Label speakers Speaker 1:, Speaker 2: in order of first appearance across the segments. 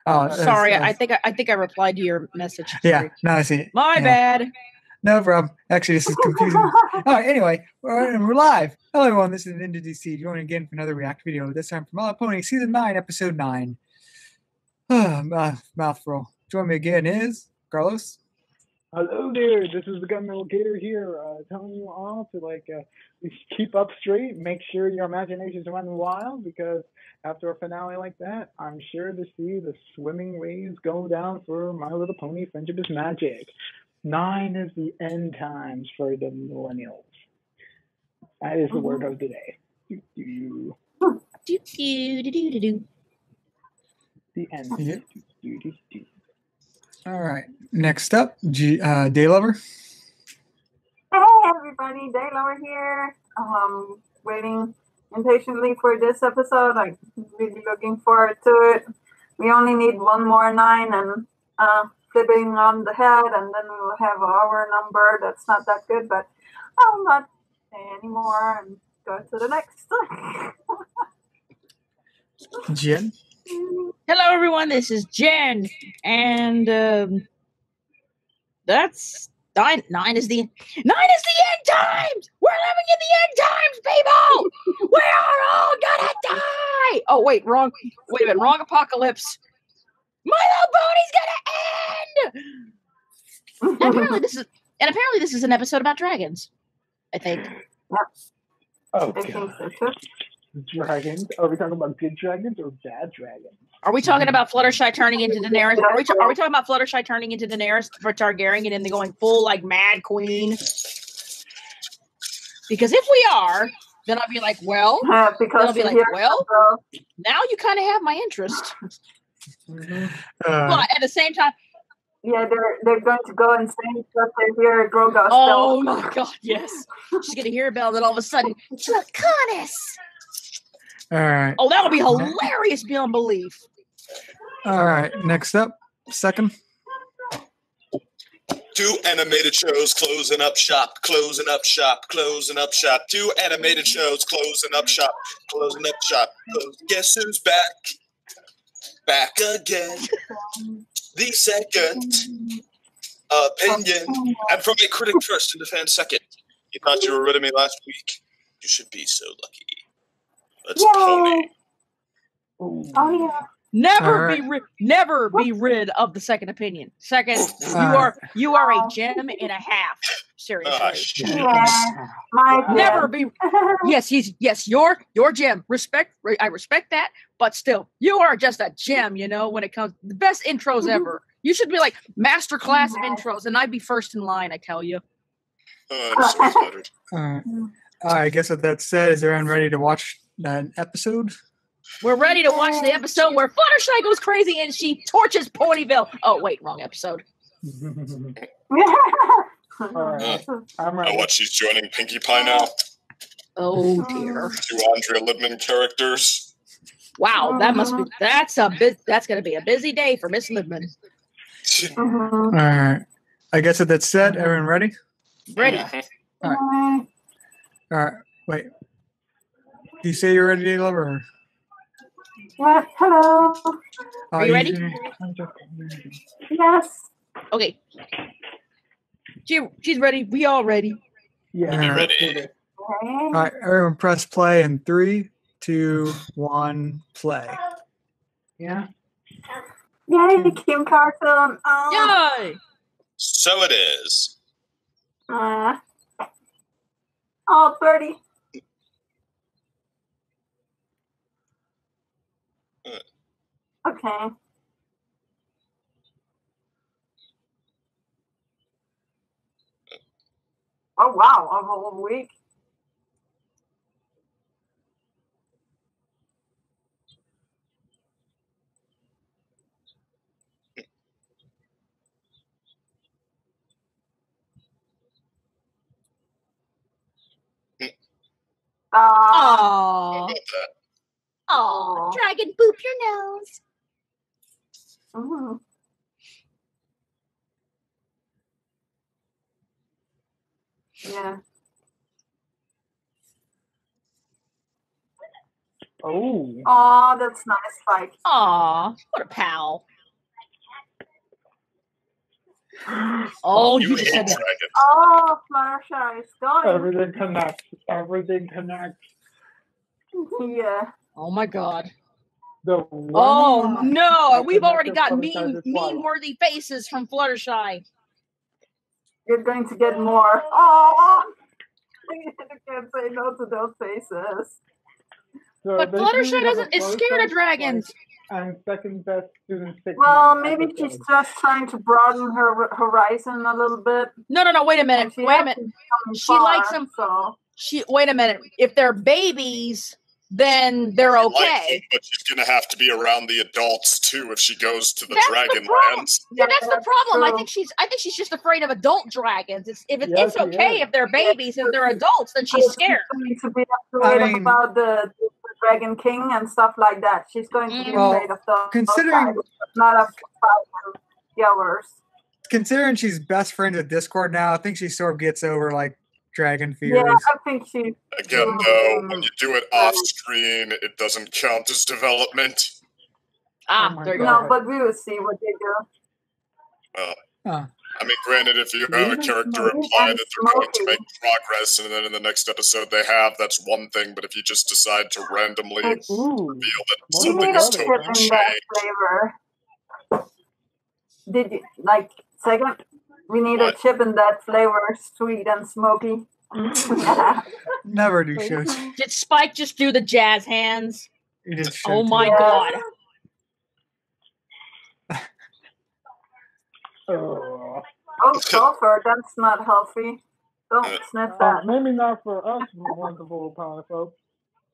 Speaker 1: Sorry, I think I replied to your message.
Speaker 2: Yeah, now I see it.
Speaker 1: My bad.
Speaker 2: No problem. Actually, this is confusing. All right, anyway, we're live. Hello, everyone. This is Into DC. Joining again for another React video. This time from MLP Season 9, Episode 9. Mouthful. Join me again is Carlos.
Speaker 3: Hello there. This is the Gunman Locator here, telling you all to keep up straight, make sure your imaginations run wild, because after a finale like that, I'm sure to see the swimming waves go down for My Little Pony: Friendship is Magic. 9 is the end times for the millennials. That is the word of the day. The end.
Speaker 2: All right. Next up, Daylover.
Speaker 4: Hey everybody, Daylover here. Waiting impatiently for this episode. I'm really looking forward to it. We only need one more 9 and flipping on the head, and then we'll have our number. That's not that good, but I'll not say anymore and go to the next.
Speaker 2: Jenn.
Speaker 1: Hello, everyone. This is Jenn, and that's 9 is the end times. We're living in the end times, people. We are all gonna die. Oh wait, wrong. Wait a minute, wrong apocalypse. My Little Pony's gonna end. And apparently this is an episode about dragons, I think.
Speaker 3: Oh, God. Dragons? Are we talking about good dragons or bad dragons?
Speaker 1: Are we talking about Fluttershy turning into Daenerys? Are we talking about Fluttershy turning into Daenerys for Targaryen and then going full like Mad Queen? Because if we are, then I'll be like, well, now you kind of have my interest. But at the same time,
Speaker 4: yeah, they're going to go insane because they hear Drogo's
Speaker 1: oh my God, yes. She's going to hear a bell, then all of a sudden, Draconis.
Speaker 2: All right.
Speaker 1: Oh, that would be hilarious beyond belief.
Speaker 2: All right. Next up, second.
Speaker 5: 2 animated shows closing up shop, closing up shop, closing up shop. 2 animated shows closing up shop, closing up shop. Guess who's back? Back again. The second opinion. And from a critic first and a fan second. You thought you were rid of me last week? You should be so lucky. Let's pony.
Speaker 4: Oh yeah.
Speaker 1: Never be rid of the second opinion. Second, you are a gem and a half. Seriously. Never be. Yes, you're gem. I respect that, but still, you are just a gem. You know, when it comes the best intros ever. You should be like master class of intros, and I'd be first in line. I tell you.
Speaker 5: I'm so flattered.
Speaker 2: I guess with that said, is everyone ready to watch that episode?
Speaker 1: We're ready to watch the episode where Fluttershy goes crazy and she torches Ponyville. Oh, wait, wrong episode.
Speaker 3: Right.
Speaker 5: I watch she's joining Pinkie Pie now.
Speaker 1: Oh, dear.
Speaker 5: 2 Andrea Libman characters.
Speaker 1: Wow, that's going to be a busy day for Miss Libman.
Speaker 2: All right. I guess with that said, everyone ready?
Speaker 1: Ready.
Speaker 2: All right. Wait. Do you say you're ready, Daylover?
Speaker 4: Yeah, hello.
Speaker 1: Are you ready?
Speaker 4: Yes.
Speaker 1: Okay. She's ready. We all ready.
Speaker 2: Yeah.
Speaker 5: Ready.
Speaker 2: All right, everyone press play in 3, 2, 1, play.
Speaker 3: Yeah.
Speaker 4: Yay, Kim Carson.
Speaker 1: Yay!
Speaker 5: So it is.
Speaker 4: Oh, Birdie. Okay. Oh wow, a whole week.
Speaker 1: Oh, dragon, boop your nose.
Speaker 4: Mm-hmm. Yeah.
Speaker 3: Oh
Speaker 4: Oh, that's nice, Spike.
Speaker 1: Aw, what a pal. Oh, you just said that.
Speaker 4: Oh, Fluttershy is going.
Speaker 3: Everything connects. Everything connects.
Speaker 4: Yeah.
Speaker 1: Oh my God.
Speaker 3: Oh
Speaker 1: no! We've already got meme-worthy faces from Fluttershy.
Speaker 4: You're going to get more. Oh! I can't say no to those faces.
Speaker 3: So
Speaker 1: but Fluttershy is scared of dragons.
Speaker 3: I'm second best student.
Speaker 4: Well, maybe she's just trying to broaden her horizon a little bit.
Speaker 1: No, wait a minute. Wait a minute. She likes them.
Speaker 4: So.
Speaker 1: Wait a minute. If they're babies, then they're okay.
Speaker 5: But she's gonna have to be around the adults too if she goes to the dragon lands.
Speaker 1: Yeah, that's the problem. I think she's just afraid of adult dragons. It's okay if they're babies. If they're adults, then she's scared.
Speaker 4: She's going to be afraid about the Dragon King and stuff like that. She's going to be afraid of those.
Speaker 2: Considering
Speaker 4: not of yellers.
Speaker 2: Considering she's best friends with Discord now, I think she sort of gets over like dragon fears.
Speaker 4: Yeah, I think she.
Speaker 5: Again, though, when you do it off screen, it doesn't count as development.
Speaker 1: There you go.
Speaker 4: No, but we will see what they do.
Speaker 5: I mean, granted, if you have a character imply that they're going to make progress, and then in the next episode they have, that's one thing. But if you just decide to randomly reveal that something is totally changed.
Speaker 4: Did you second? We need a chip in that flavor, sweet and smoky.
Speaker 2: Never do shows.
Speaker 1: Did Spike just do the jazz hands?
Speaker 2: He did.
Speaker 1: Oh my God.
Speaker 4: Oh, sulfur, that's not healthy. Don't sniff that.
Speaker 3: Maybe not for us, wonderful power folks.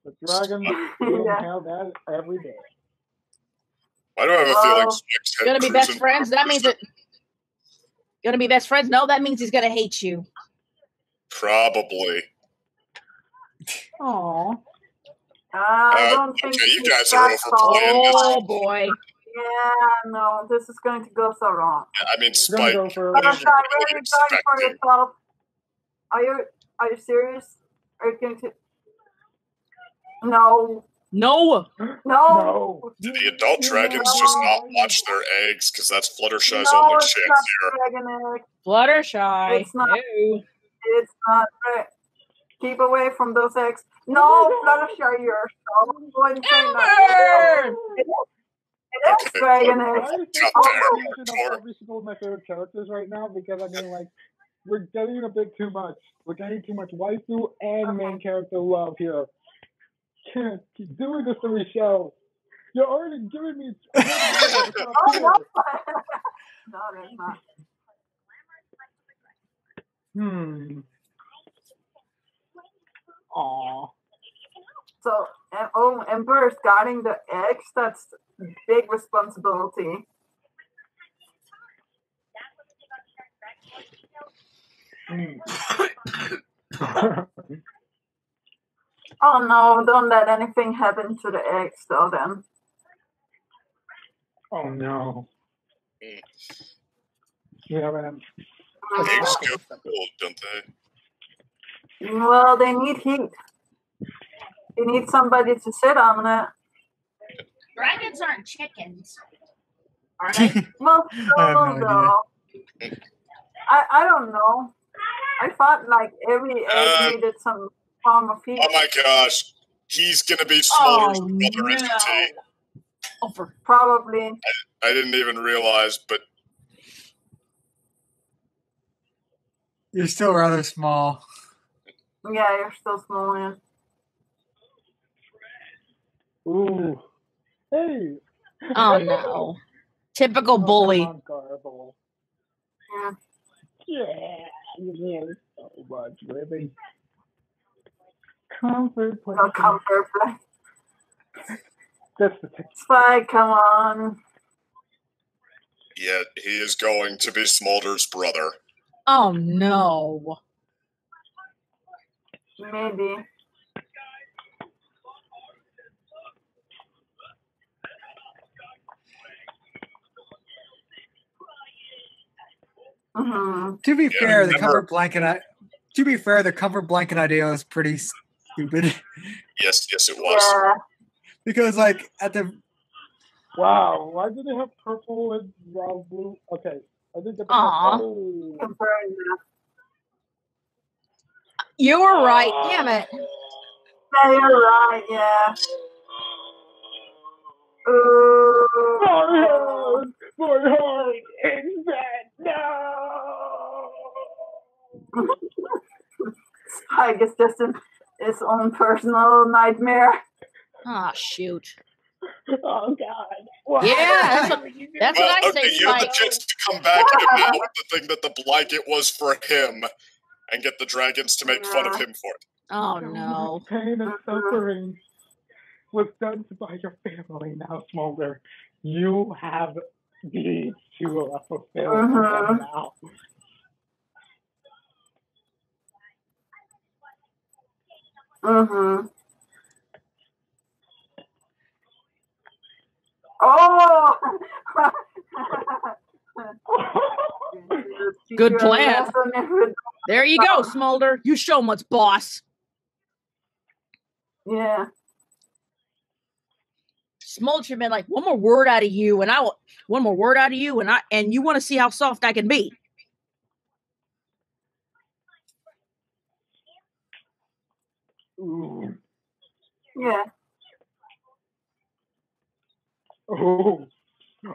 Speaker 3: The dragons have that every day.
Speaker 5: Why do I have a feeling Spike's
Speaker 1: gonna be best friends? That means gonna be best friends? No, that means he's gonna hate you.
Speaker 5: Probably.
Speaker 4: Aww. I don't think
Speaker 5: you guys are overplaying this.
Speaker 1: Oh boy.
Speaker 4: Yeah, no, this is going to go so wrong.
Speaker 5: Yeah, I mean, Spike.
Speaker 4: Are you going for yourself? Are you serious? Are you going to? No.
Speaker 5: Do the adult dragons just not watch their eggs? Because that's Fluttershy's only chance here.
Speaker 1: Fluttershy.
Speaker 4: It's not. It's not. Keep away from those eggs. No, Fluttershy, you're so going to say no. It is dragon eggs.
Speaker 3: Every single of my favorite characters right now because I mean, we're getting a bit too much. We're getting too much waifu and main character love here. Can't keep doing this to me, show. You're already giving me.
Speaker 4: No, there's not.
Speaker 3: Aww.
Speaker 4: So, Emperor's guarding the eggs. That's big responsibility. Oh no, don't let anything happen to the eggs though then.
Speaker 3: Oh no. Yeah, man.
Speaker 5: Eggs go cold, don't they?
Speaker 4: Well, they need heat. You need somebody to sit on it.
Speaker 1: Dragons aren't chickens, are they?
Speaker 4: Well, no. I don't know. I thought every egg needed some form of heat.
Speaker 5: Oh my gosh. He's going to be Smolder's brother, isn't he?
Speaker 4: Probably.
Speaker 5: I didn't even realize, but...
Speaker 2: You're still rather small.
Speaker 4: Yeah, you're still small, man.
Speaker 3: Ooh. Hey.
Speaker 1: Oh no. Typical bully.
Speaker 4: Yeah.
Speaker 3: Yeah. You really so much, baby. Comfort play.
Speaker 4: No comfort play.
Speaker 3: That's the thing.
Speaker 4: Spike, come on.
Speaker 5: Yeah, he is going to be Smolder's brother.
Speaker 1: Oh no.
Speaker 4: Maybe. Mm-hmm.
Speaker 2: To be fair, the comfort blanket idea was pretty stupid.
Speaker 5: Yes, it was.
Speaker 2: because like at the
Speaker 3: Wow, why do they have purple and blue? Okay, I think that's
Speaker 1: You were right. Damn it.
Speaker 4: Yeah, you're right. Yeah.
Speaker 3: My heart is bad. No.
Speaker 4: Spike is just his own personal nightmare.
Speaker 1: Oh, shoot.
Speaker 3: Oh, God. Wow.
Speaker 1: Yeah, that's what I say,
Speaker 5: you have the
Speaker 1: Spike.
Speaker 5: chance to come back and admit the thing that the blanket was for him and get the dragons to make fun of him for it.
Speaker 1: Oh, no.
Speaker 3: Pain and suffering was done by your family now, Smolder. You have needs to fulfill them now.
Speaker 4: Oh!
Speaker 1: Good plan. There you go, Smolder. You show 'em what's boss.
Speaker 4: Yeah.
Speaker 1: Smolder should have been like, one more word out of you, and and you want to see how soft I can be.
Speaker 3: Ooh.
Speaker 4: Yeah.
Speaker 3: Oh.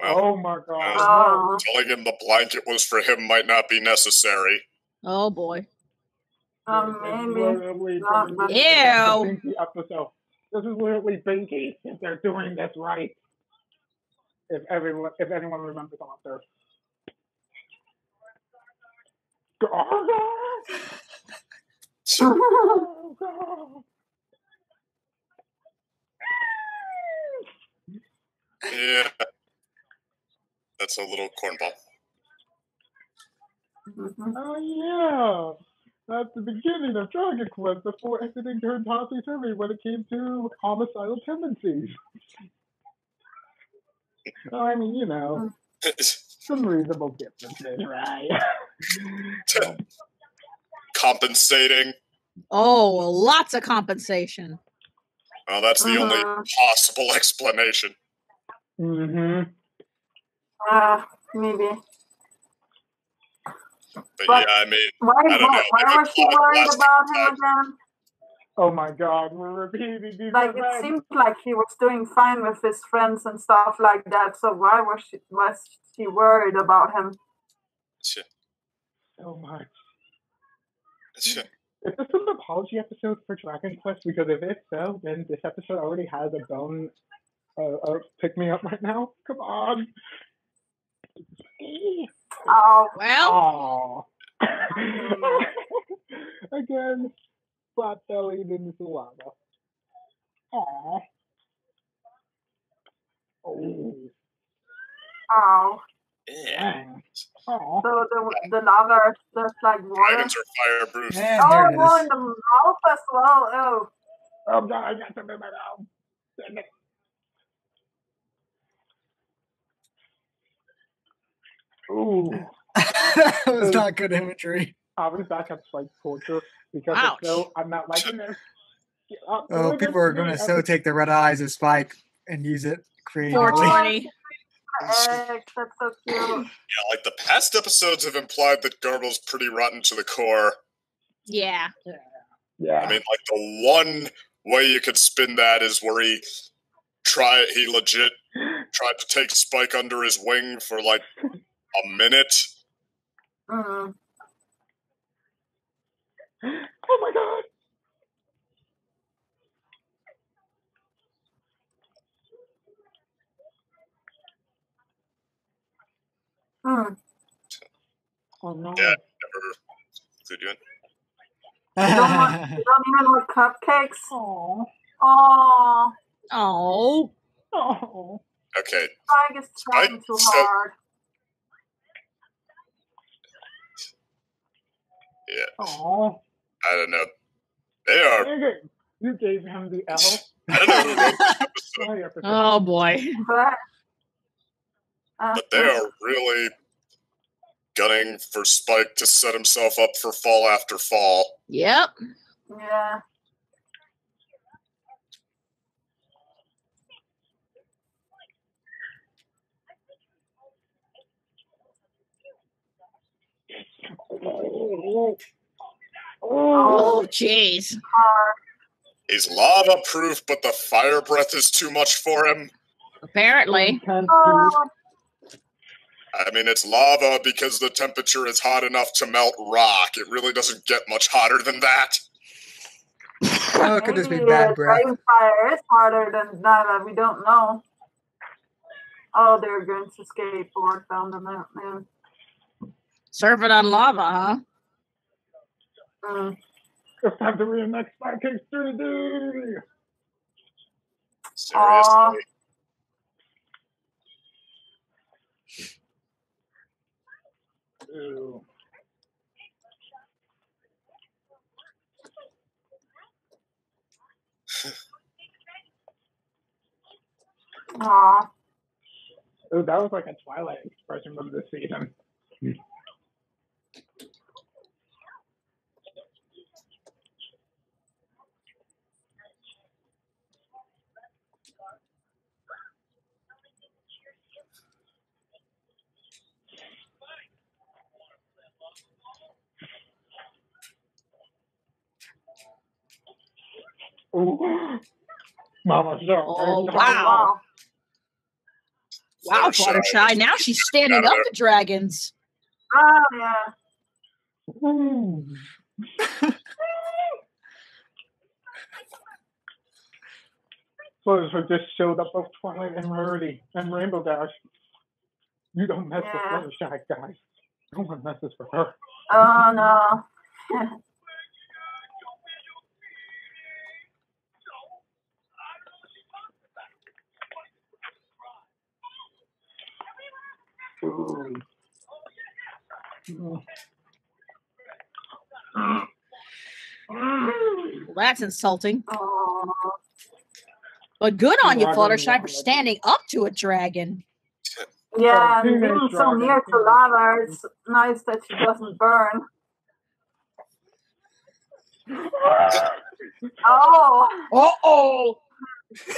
Speaker 3: Oh my God.
Speaker 5: Telling him the blanket was for him might not be necessary.
Speaker 1: Oh boy.
Speaker 4: Maybe.
Speaker 1: Ew.
Speaker 3: This is literally Binky if they're doing this right. If anyone remembers on there.
Speaker 5: Yeah. That's a little cornball.
Speaker 3: Oh, yeah. That's the beginning of Dragon Quest before everything turned topsy-turvy when it came to homicidal tendencies. I mean, you know, some reasonable differences, right?
Speaker 5: Compensating.
Speaker 1: Oh, lots of compensation.
Speaker 5: Well, that's the only possible explanation.
Speaker 4: Maybe.
Speaker 5: But yeah, I mean,
Speaker 4: why was she worried about him again?
Speaker 3: Oh my God, we're repeating these
Speaker 4: Like
Speaker 3: events.
Speaker 4: it seemed like he was doing fine with his friends and stuff like that. So why was she worried about him?
Speaker 3: So much. Is this an apology episode for Dragon Quest? Because if it's so, then this episode already has a bone pick me up right now. Come on.
Speaker 4: Oh
Speaker 1: well.
Speaker 3: Again, flat bellied into the lava. Aww.
Speaker 4: Oh.
Speaker 5: Yeah.
Speaker 3: Aww.
Speaker 4: So the lava is just like water.
Speaker 5: Dragons are fireproof.
Speaker 2: And
Speaker 4: oh,
Speaker 2: there it
Speaker 4: one
Speaker 2: is.
Speaker 4: in the mouth as well. Oh.
Speaker 3: Oh God, I got some in my mouth. Damn it. Ooh.
Speaker 2: That was not good imagery.
Speaker 3: I'll be back at Spike's torture because
Speaker 1: Ouch.
Speaker 3: I'm not liking this.
Speaker 2: Oh, people are going to so take the red eyes of Spike and use it creatively.
Speaker 1: 420.
Speaker 4: That's so cute.
Speaker 5: Yeah, like the past episodes have implied that Garble's pretty rotten to the core.
Speaker 1: Yeah.
Speaker 3: Yeah.
Speaker 5: I mean, like the one way you could spin that is where he legit tried to take Spike under his wing for like a minute.
Speaker 4: Mm-hmm.
Speaker 3: Oh my God. Oh no.
Speaker 5: Yeah, never include you in.
Speaker 4: You don't even want cupcakes?
Speaker 3: Oh.
Speaker 4: Oh.
Speaker 1: Oh.
Speaker 3: Oh.
Speaker 5: Okay.
Speaker 4: Spike is trying too hard.
Speaker 5: Yeah.
Speaker 3: Oh.
Speaker 5: I don't know. They are.
Speaker 3: You gave him the L.
Speaker 5: I don't know who wrote this episode,
Speaker 1: Oh boy.
Speaker 5: but they are really gunning for Spike to set himself up for fall after fall.
Speaker 1: Yep.
Speaker 4: Yeah.
Speaker 1: Oh, jeez.
Speaker 5: He's lava proof, but the fire breath is too much for him.
Speaker 1: Apparently.
Speaker 5: I mean, it's lava because the temperature is hot enough to melt rock. It really doesn't get much hotter than that.
Speaker 2: Oh, it could just be bad breath.
Speaker 4: Fire is hotter than lava. We don't know. Oh, they're going to skateboard down the mountain.
Speaker 1: Surfing on lava, huh?
Speaker 3: It's time to read the next 5K Studio.
Speaker 5: Seriously.
Speaker 3: Ew.
Speaker 4: Aw.
Speaker 3: Oh, that was like a Twilight expression from this season. Oh, Mama,
Speaker 1: oh wow. Wow, Fluttershy. Now she's standing up to dragons.
Speaker 4: Oh, yeah.
Speaker 3: Fluttershy just showed up with Twilight and Rarity and Rainbow Dash. You don't mess with Fluttershy, guys. No one messes with her.
Speaker 4: Oh, no.
Speaker 1: Well, that's insulting.
Speaker 4: Oh.
Speaker 1: But good on you, Fluttershy, for standing up to a dragon.
Speaker 4: Yeah, and being so near to lava, it's nice that she doesn't burn. Oh.
Speaker 1: Uh-oh.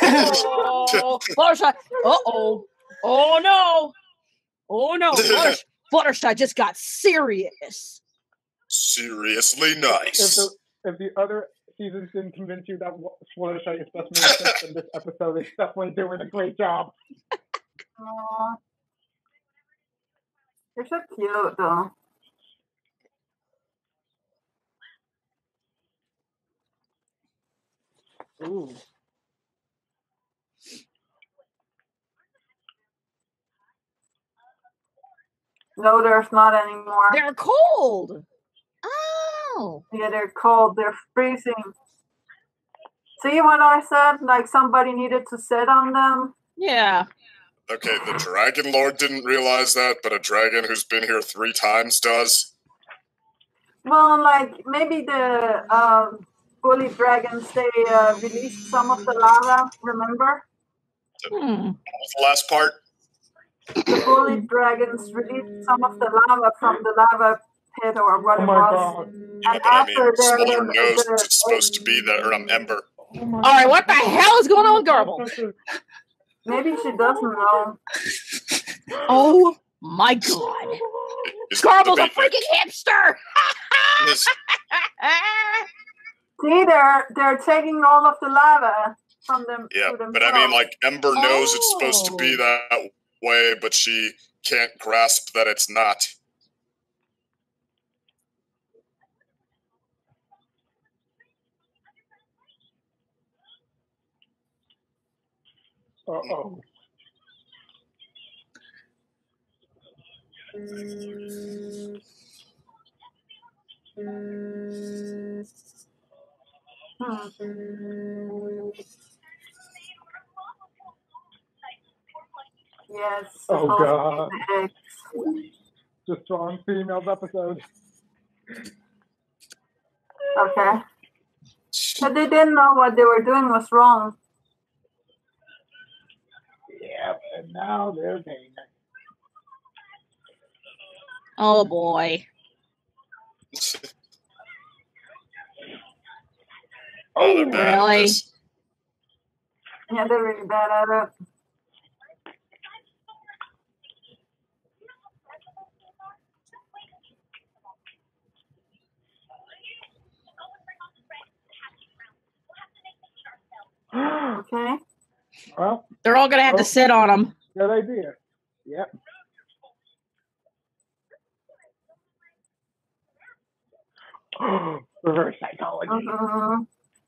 Speaker 1: Oh, Fluttershy. Uh-oh. Oh, no. Oh, no. Fluttershy just got serious.
Speaker 5: Seriously nice.
Speaker 3: If the other seasons didn't convince you that Fluttershy is best moved in this episode, it's definitely doing a great job.
Speaker 4: Aww. They're so cute, though.
Speaker 1: Ooh.
Speaker 4: No, there's not anymore.
Speaker 1: They're cold. Oh.
Speaker 4: Yeah, they're cold. They're freezing. See what I said? Like somebody needed to sit on them?
Speaker 1: Yeah.
Speaker 5: Okay, the Dragon Lord didn't realize that, but a dragon who's been here 3 times does.
Speaker 4: Well, like maybe the bully dragons, they released some of the lava, remember?
Speaker 5: What was the last part?
Speaker 4: The bully dragons released some of the lava from the lava pit or what it was.
Speaker 5: Yeah,
Speaker 4: And
Speaker 5: but I
Speaker 4: after
Speaker 5: mean, Smolder knows it's supposed to be there, or Ember.
Speaker 1: All right, what the hell is going on with Garble?
Speaker 4: Maybe she doesn't know.
Speaker 1: Oh my God! Garble's a freaking hipster.
Speaker 4: See, they're taking all of the lava from them.
Speaker 5: Yeah, but I mean, like Ember knows it's supposed to be that way, but she can't grasp that it's not.
Speaker 3: Uh-oh.
Speaker 4: Yes.
Speaker 3: Oh God. Just strong females episode.
Speaker 4: Okay. But they didn't know what they were doing was wrong.
Speaker 3: Yep, and now they're paying.
Speaker 1: Oh boy.
Speaker 5: Oh, they're bad.
Speaker 1: Really?
Speaker 4: Yeah, they're really bad at it.
Speaker 3: Well,
Speaker 1: they're all gonna have to sit on them.
Speaker 3: Good idea. Yep. Reverse psychology.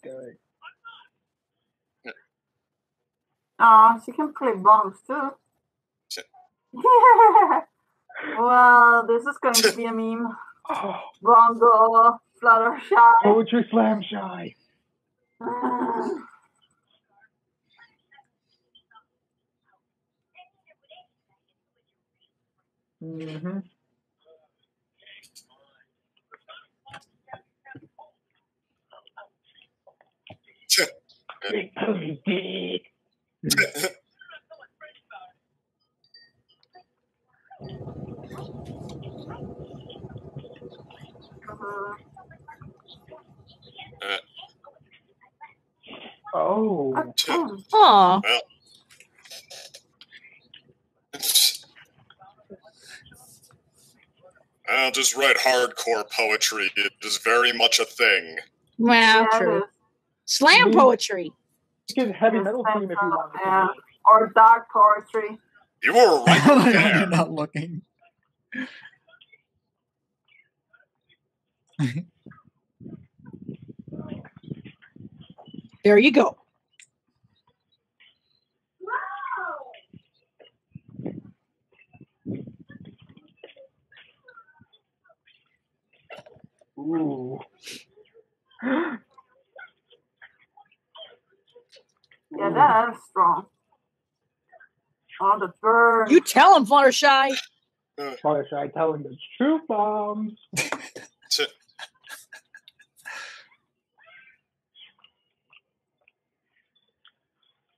Speaker 3: Good.
Speaker 4: Oh, she can play bombs too. Well, this is going to be a meme. Bongo, Fluttershy.
Speaker 3: Poetry slam shy. Mm-hmm. Big pony dick. Oh.
Speaker 1: Aw.
Speaker 5: Well. I'll just write hardcore poetry. It is very much a thing.
Speaker 1: Well, true. Slam poetry.
Speaker 3: You can heavy metal team if you want.
Speaker 4: Yeah. Or dark poetry.
Speaker 5: You were right there.
Speaker 2: You're not looking.
Speaker 1: There you go.
Speaker 3: Ooh.
Speaker 4: Yeah, that's strong. On the bird.
Speaker 1: You tell him, Fluttershy.
Speaker 3: Fluttershy telling the truth bombs.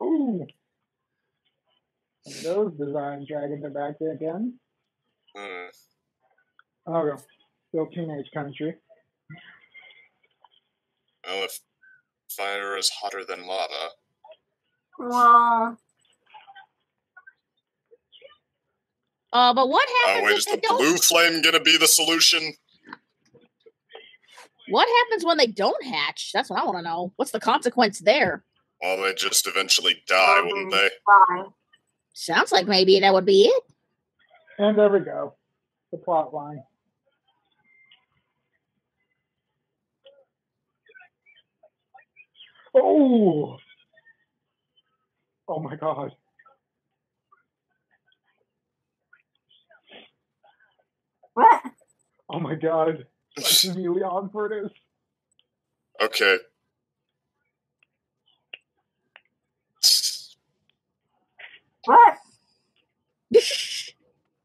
Speaker 3: Ooh. And those design dragons are back there again. Oh, still teenage country.
Speaker 5: Well, if fire is hotter than lava.
Speaker 4: Well.
Speaker 1: But what happens
Speaker 5: wait,
Speaker 1: if
Speaker 5: is
Speaker 1: they
Speaker 5: the
Speaker 1: don't?
Speaker 5: blue flame gonna be the solution?
Speaker 1: What happens when they don't hatch? That's what I want to know. What's the consequence there?
Speaker 5: Well, they just eventually die, wouldn't they?
Speaker 1: Sounds like maybe that would be it.
Speaker 3: And there we go. The plot line. Oh! Oh my god.
Speaker 4: What?
Speaker 3: Oh my god. That's immediately on for it is.
Speaker 5: Okay.
Speaker 4: What?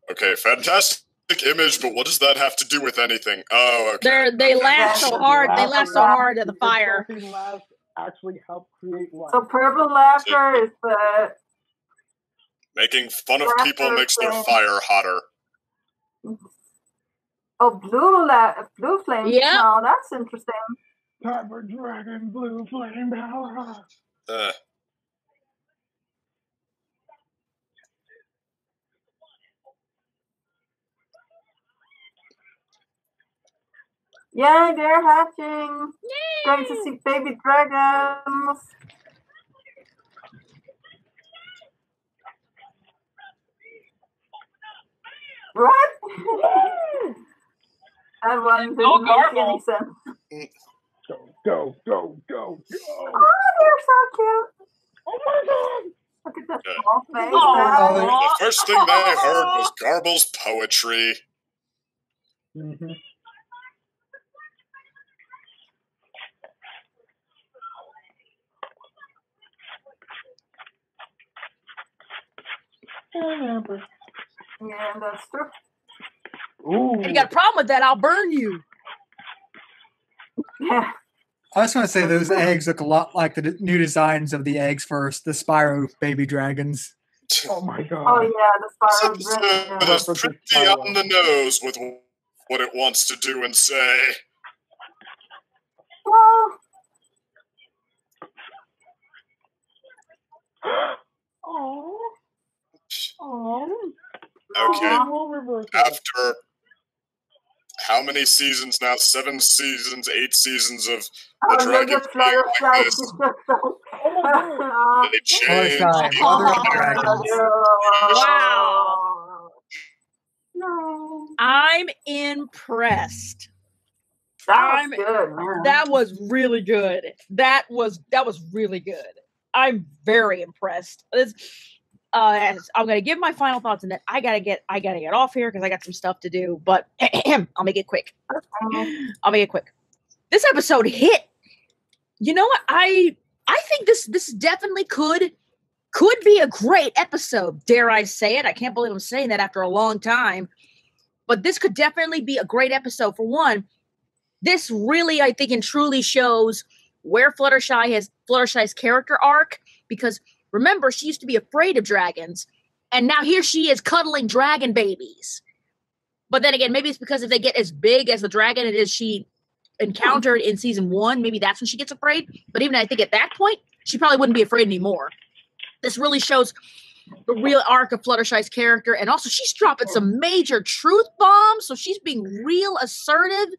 Speaker 5: Okay, fantastic image, but what does that have to do with anything? Oh, okay.
Speaker 1: They laugh so hard. They laugh so hard at the fire.
Speaker 3: Actually help create life.
Speaker 4: So purple laughter is the
Speaker 5: Making fun of people makes their fire hotter.
Speaker 4: blue flame.
Speaker 1: Yeah.
Speaker 4: No, that's interesting.
Speaker 3: Time for dragon blue flame power.
Speaker 4: Yeah, they're hatching. Yay! Going to see baby dragons. What? That one didn't make any sense.
Speaker 3: Go.
Speaker 4: Oh, they're so cute.
Speaker 3: Oh my god.
Speaker 4: Look at that small face.
Speaker 5: The first thing they heard was Garble's poetry.
Speaker 3: Mm-hmm.
Speaker 4: Yeah, that's true.
Speaker 3: Ooh.
Speaker 1: If you got a problem with that, I'll burn you.
Speaker 4: Yeah.
Speaker 2: I just want to say those eggs look a lot like the new designs of the eggs first, the Spyro baby dragons.
Speaker 3: Oh my god.
Speaker 4: Oh yeah, the Spyro.
Speaker 5: It's pretty on the nose with what it wants to do and say.
Speaker 4: Well.
Speaker 5: Okay. After how many seasons now? 7 seasons, 8 seasons of the dragon being like this.
Speaker 2: Fluttershy, mother of dragons.
Speaker 1: Wow.
Speaker 4: No.
Speaker 1: I'm impressed.
Speaker 4: That was good, man.
Speaker 1: That was really good. That was really good. I'm very impressed. I'm gonna give my final thoughts, and then I gotta get off here because I got some stuff to do. But I'll make it quick. This episode hit. You know what? I think this definitely could be a great episode. Dare I say it? I can't believe I'm saying that after a long time. But this could definitely be a great episode. For one, this really, I think, and truly shows where Fluttershy's character arc. Because remember, she used to be afraid of dragons, and now here she is cuddling dragon babies. But then again, maybe it's because if they get as big as the dragon it is she encountered in season 1, maybe that's when she gets afraid. But even I think at that point, she probably wouldn't be afraid anymore. This really shows the real arc of Fluttershy's character, and also she's dropping some major truth bombs, so she's being real assertive.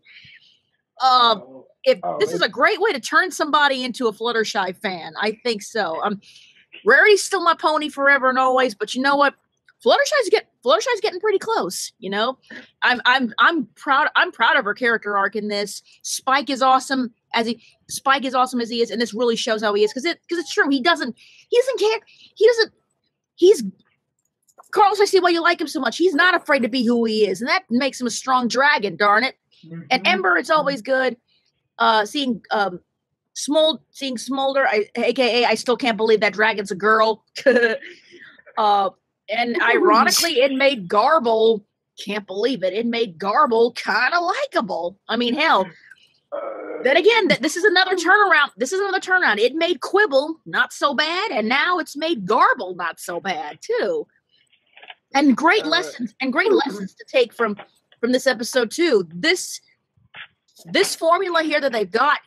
Speaker 1: This is a great way to turn somebody into a Fluttershy fan. I think so. Rarity's still my pony forever and always, but you know what? Fluttershy's getting pretty close. You know, I'm proud of her character arc in this. Spike is awesome as he is, and this really shows how he is because it's true. He doesn't care. Carlos, I see why you like him so much. He's not afraid to be who he is, and that makes him a strong dragon. Darn it! Mm-hmm. And Ember, it's always good. Seeing Smolder, aka I still can't believe that dragon's a girl. And ironically, it made Garble, can't believe it, it made Garble kind of likable. I mean, hell. Then again, this is another turnaround. It made Quibble not so bad, and now it's made Garble not so bad too. And great lessons to take from this episode too. This formula here that they've got,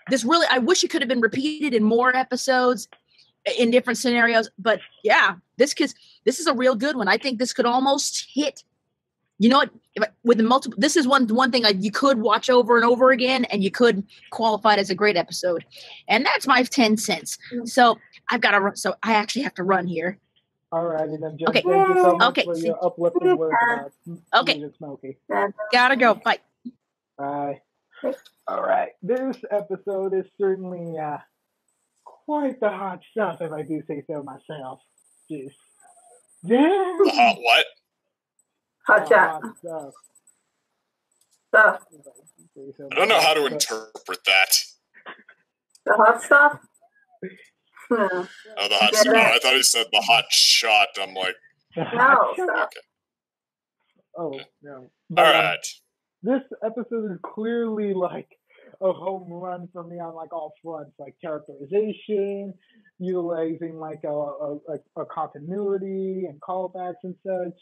Speaker 1: I wish it could have been repeated in more episodes in different scenarios. But yeah, this is a real good one. I think this could almost hit. You know what? This is one thing you could watch over and over again, and you could qualify it as a great episode. And that's my 10 cents. So I actually have to run here.
Speaker 3: All righty then, Jen. Okay. Thank you so much for your uplifting words about Smoky.
Speaker 1: Gotta go. Bye.
Speaker 3: Bye. All right. This episode is certainly quite the hot stuff, if I do say so myself. Jeez. Damn.
Speaker 5: The hot what?
Speaker 4: Hot chat.
Speaker 3: Stuff.
Speaker 5: I don't know how to interpret that.
Speaker 4: The hot stuff?
Speaker 5: Oh, the hot stuff. I thought he said the hot shot. I'm like,
Speaker 4: no.
Speaker 5: Okay.
Speaker 3: Oh, no.
Speaker 5: All right.
Speaker 3: This episode is clearly like a home run for me on like all fronts, like characterization, utilizing like a continuity and callbacks and such,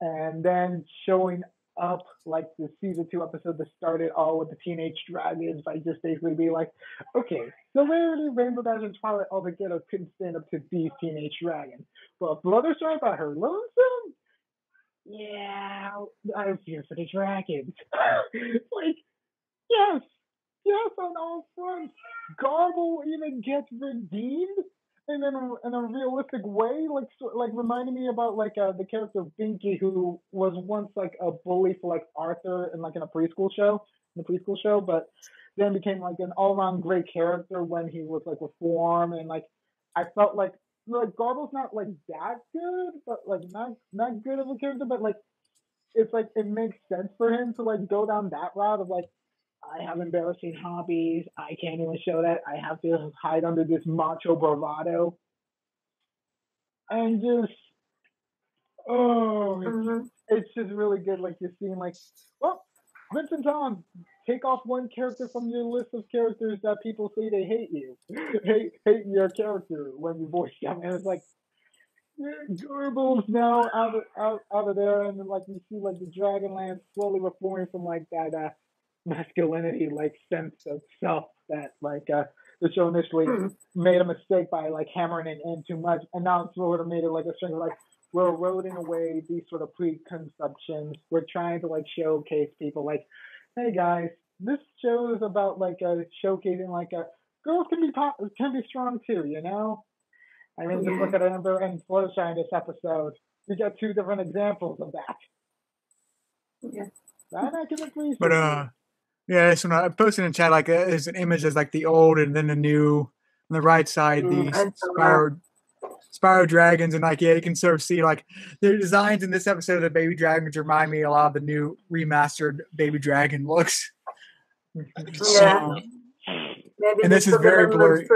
Speaker 3: and then showing up like the season 2 episode that started all with the teenage dragons by just basically being like, okay, so Rarity, Rainbow Dash, and Twilight all together couldn't stand up to these teenage dragons, but Fluttershy by her lonesome. Yeah, I'm here for the dragons. Like, yes, on all fronts. Garble even gets redeemed in a realistic way, like reminding me about like the character Binky, who was once like a bully for like Arthur in the preschool show, but then became like an all-around great character when he was like reformed, and like I felt like Garble's not like that good, but like not good of a character, but like it's like it makes sense for him to like go down that route of like, I have embarrassing hobbies, I can't even show that, I have to hide under this macho bravado, and just it's just really good. Like you're seeing like, well, Vincent Tom, take off one character from your list of characters that people say they hate you. hate your character when you voice them. And it's like, Garble's now out of there, and like you see like the Dragonland slowly reforming from like that masculinity like sense of self that like the show initially made a mistake by like hammering it in too much, and now it's sort of made it like a string of like, we're eroding away these sort of preconceptions. We're trying to like showcase people like, hey guys, this show is about like showcasing like girls can be strong too, you know. I mean, just look at Amber and Fluttershy in this episode. We got two different examples of that.
Speaker 4: Yeah.
Speaker 3: That I can agree.
Speaker 2: But yeah, so I posted in chat like there's an image as like the old and then the new. On the right side, the Spyro dragons, and like you can sort of see like their designs in this episode of the baby dragons remind me a lot of the new remastered baby dragon looks.
Speaker 4: Yeah.
Speaker 2: And this is very blurry.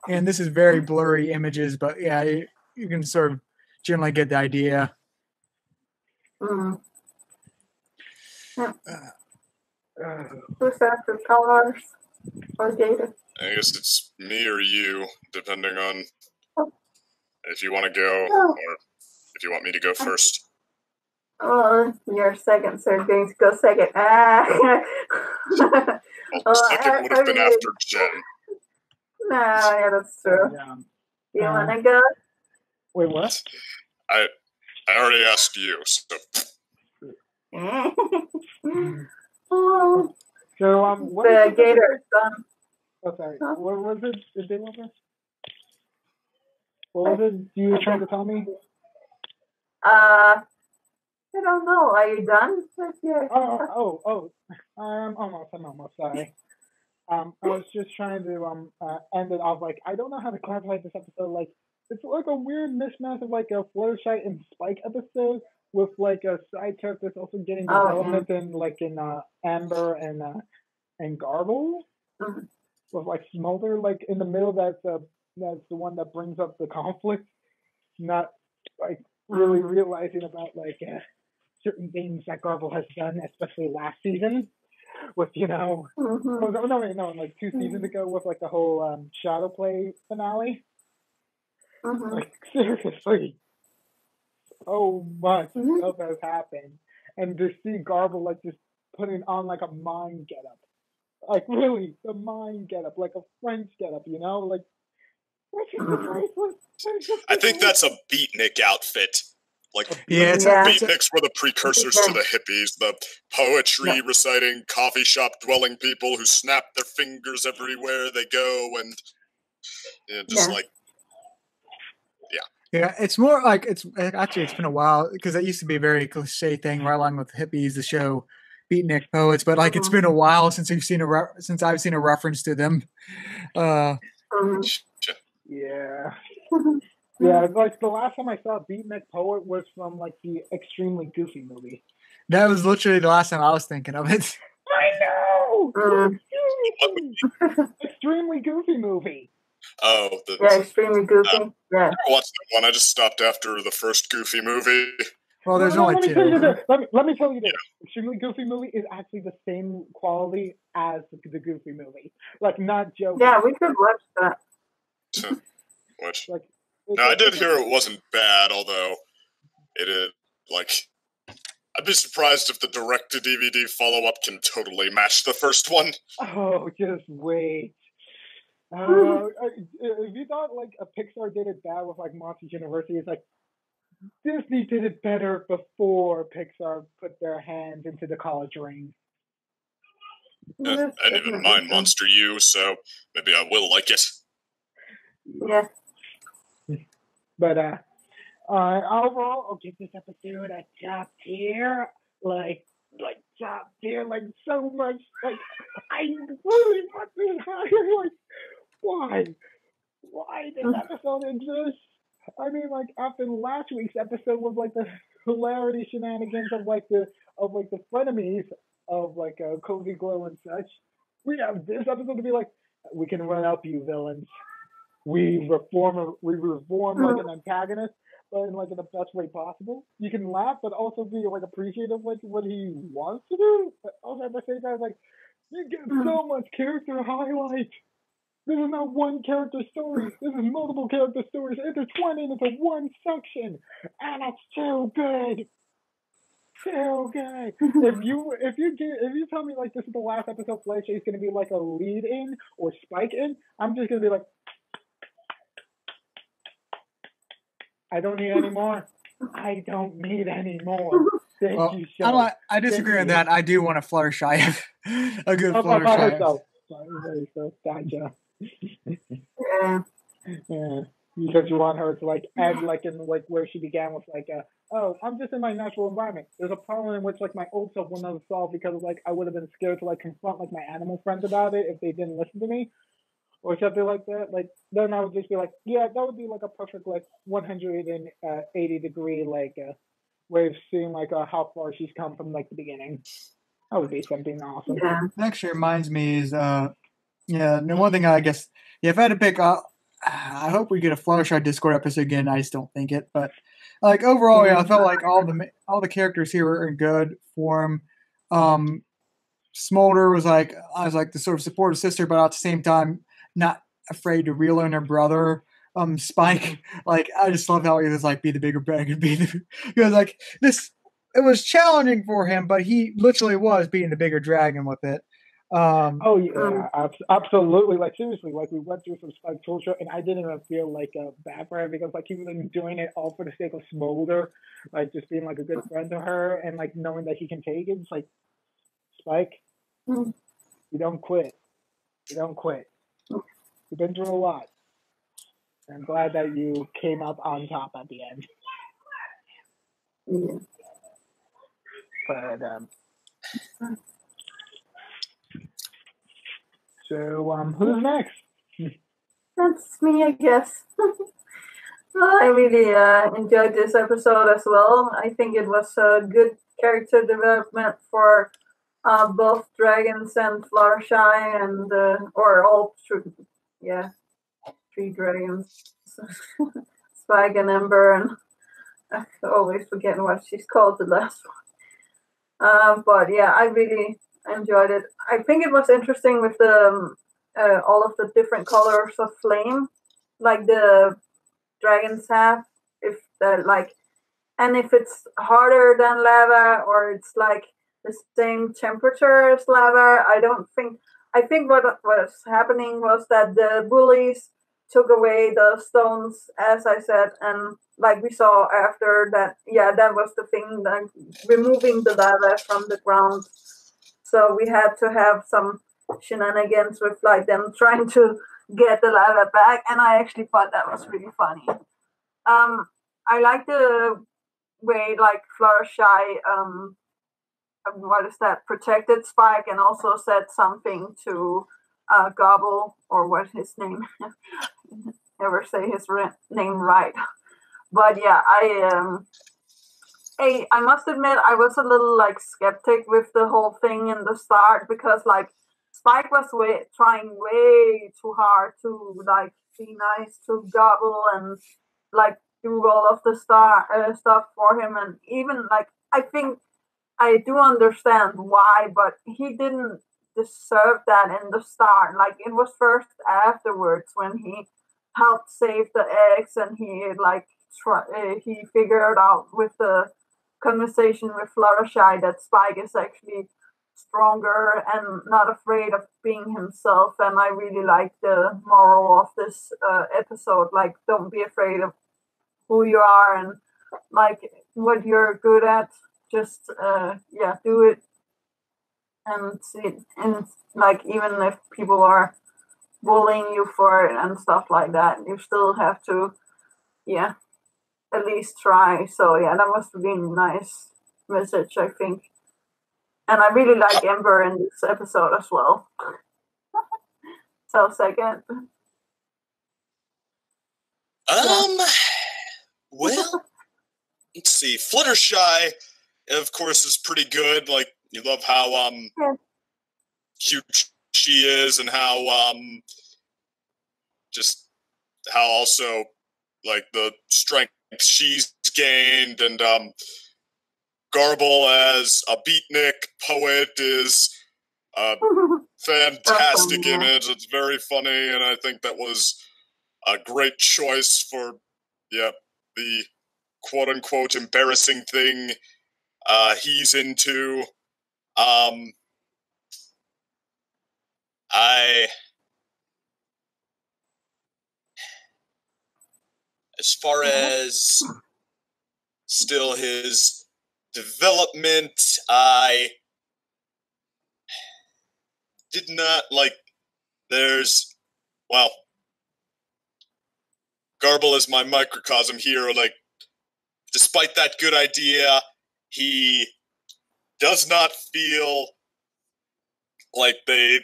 Speaker 2: And this is very blurry images, but yeah, you can sort of generally get the idea.
Speaker 4: Mm-hmm. Yeah. Who's after colors or data?
Speaker 5: I guess it's me or you, depending on if you want to go or if you want me to go first.
Speaker 4: Oh, you're second, so you're going to go second.
Speaker 5: Well, second would have been after Jenn.
Speaker 4: No, yeah, that's true. You want to go?
Speaker 3: Wait, what?
Speaker 5: I already asked you, so.
Speaker 3: So, what
Speaker 4: the Gator done.
Speaker 3: Oh, sorry. What was it? What was it you were trying to tell me?
Speaker 4: I don't know. Are you done?
Speaker 3: I'm almost. Sorry. I was just trying to end it off. Like, I don't know how to classify this episode. Like, it's like a weird mismatch of like a Fluttershy and Spike episode with like a side characters also getting development in like in Amber and Garble.
Speaker 4: Mm-hmm.
Speaker 3: With like Smolder like in the middle. That's the one that brings up the conflict. Not like really realizing about like certain things that Garble has done, especially last season. With like 2 seasons ago with like the whole Shadow Play finale.
Speaker 4: Mm-hmm.
Speaker 3: Like seriously, so much stuff has happened, and to see Garble like just putting on like a mind getup, like really the mind getup, like a French getup, you know, like.
Speaker 5: I think that's a beatnik outfit. Like,
Speaker 2: beatniks
Speaker 5: were the precursors to the hippies, the poetry reciting, coffee shop dwelling people who snap their fingers everywhere they go, and
Speaker 2: Yeah, it's more like it's been a while because it used to be a very cliche thing right along with the hippies, the show beatnik poets, but like it's been a while since I've seen a reference to them.
Speaker 3: Yeah. Yeah, like the last time I saw a beatnik poet was from like the Extremely Goofy movie.
Speaker 2: That was literally the last time I was thinking of it.
Speaker 3: I know! Extremely Goofy movie.
Speaker 5: Oh,
Speaker 4: Extremely Goofy.
Speaker 5: I never watched that one. I just stopped after the first Goofy movie.
Speaker 2: Well, there's only 2.
Speaker 3: Let me tell you this. Extremely Goofy movie is actually the same quality as the Goofy movie. Like, not joking.
Speaker 4: Yeah, we could watch that.
Speaker 5: Which? Like, no, I did hear it wasn't bad, although it is, like, I'd be surprised if the direct-to-DVD follow-up can totally match the first one.
Speaker 3: Oh, just wait. If you thought, like, a Pixar did it bad with, like, Monsters University, it's like, Disney did it better before Pixar put their hands into the college ring.
Speaker 5: I didn't even mind Monster U, so maybe I will like it.
Speaker 4: Yeah.
Speaker 3: But overall, I'll give this episode a top tier. Like top tier, like so much. Like I really want this higher. Like why? Why this episode exist? I mean, like after last week's episode was like the hilarity shenanigans of the frenemies of like Cozy Glow and such. We have this episode to be like, we can run up you villains. We reform like an antagonist, but in like in the best way possible. You can laugh, but also be like appreciative of like what he wants to do. But also at the same time, like you get so much character highlight. This is not one character story. This is multiple character stories intertwined into one section, and it's so good. So good. If you tell me like this is the last episode, Fluttershy is gonna be like a lead in or spike in, I'm just gonna be like, I don't need any more. I don't need any more. Thank you, Sean.
Speaker 2: I disagree on that. I do want a Fluttershy. A good Fluttershy.
Speaker 3: So gotcha.
Speaker 4: Yeah.
Speaker 3: Yeah. Because you want her to like add like in like where she began with like oh, I'm just in my natural environment. There's a problem in which like my old self wouldn't have solved because like I would have been scared to like confront like my animal friends about it if they didn't listen to me or something like that. Like then I would just be like, yeah, that would be like a perfect like 180-degree like way of seeing like how far she's come from like the beginning. That would be something awesome.
Speaker 4: Yeah.
Speaker 2: Actually reminds me is one thing I guess if I had to pick I hope we get a Fluttershy Discord episode again. I just don't think it, but like overall, I felt like all the characters here were in good form. Smolder was like I was like the sort of supportive sister, but at the same time not afraid to reel in her brother. Spike, like I just love how he was like be the bigger dragon, because like this it was challenging for him, but he literally was being the bigger dragon with it.
Speaker 3: Oh yeah, absolutely. Like seriously, like we went through some Spike torture, and I didn't even feel like bad for him because like he was like, doing it all for the sake of Smolder, like just being like a good friend to her, and like knowing that he can take it. It's like Spike, you don't quit. You don't quit. You've been through a lot. And I'm glad that you came up on top at the end.
Speaker 4: Yeah.
Speaker 3: But so who's next?
Speaker 4: That's me, I guess. Well, I really enjoyed this episode as well. I think it was a good character development for both dragons and Fluttershy, and or all three dragons, Spike and Ember, and I always forget what she's called the last one. But yeah, I really enjoyed it. I think it was interesting with the all of the different colors of flame, like the dragons have. If that like, and if it's harder than lava or it's like the same temperature as lava, I don't think. I think what was happening was that the bullies took away the stones, as I said, and like we saw after that, yeah, that was the thing, like removing the lava from the ground. So we had to have some shenanigans with like them trying to get the lava back, and I actually thought that was really funny. I like the way like Fluttershy, what is that, protected Spike and also said something to Gobble, or what his name, never say his name right. But yeah, I must admit I was a little like skeptic with the whole thing in the start because like Spike was trying way too hard to like be nice to Gobble and like do all of the stuff for him, and even like I think I do understand why, but he didn't deserve that in the start. Like it was first afterwards when he helped save the eggs, and he like he figured out with the conversation with Fluttershy that Spike is actually stronger and not afraid of being himself. And I really like the moral of this episode. Like, don't be afraid of who you are and like what you're good at. Just do it and see. And like even if people are bullying you for it and stuff like that, you still have to at least try. So yeah, that was a really nice message, I think. And I really like Ember in this episode as well. So second.
Speaker 5: Well, let's see. Fluttershy, of course, is pretty good. Like, you love how cute she is, and how just how also like the strength she's gained, and Garble as a beatnik poet is a fantastic image. It's very funny, and I think that was a great choice for the quote-unquote embarrassing thing he's into. As far as still his development, I did not like there's, well, Garble is my microcosm here. Like, despite that good idea, he does not feel like they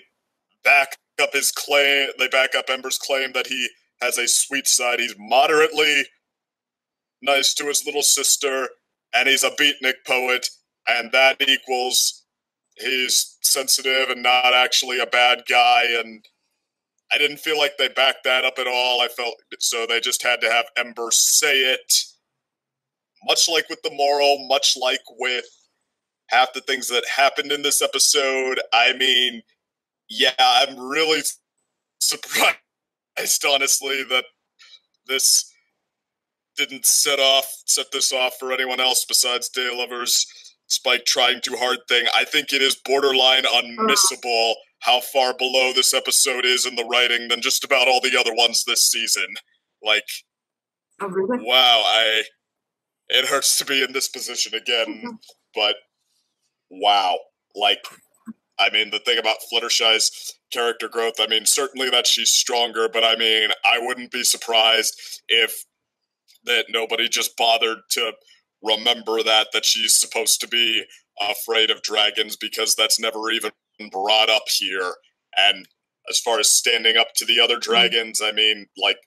Speaker 5: back up his claim. They back up Ember's claim that he has a sweet side. He's moderately nice to his little sister, and he's a beatnik poet, and that equals he's sensitive and not actually a bad guy. And I didn't feel like they backed that up at all. I felt so they just had to have Ember say it. Much like with the moral, much like with half the things that happened in this episode. I mean, yeah, I'm really surprised, honestly, that this didn't set this off for anyone else besides Day Lovers. Spike trying too hard thing. I think it is borderline unmissable how far below this episode is in the writing than just about all the other ones this season. Like, wow, it hurts to be in this position again, but wow. Like, I mean, the thing about Fluttershy's character growth, I mean, certainly that she's stronger, but I mean, I wouldn't be surprised if that nobody just bothered to remember that she's supposed to be afraid of dragons, because that's never even brought up here. And as far as standing up to the other dragons, I mean, like,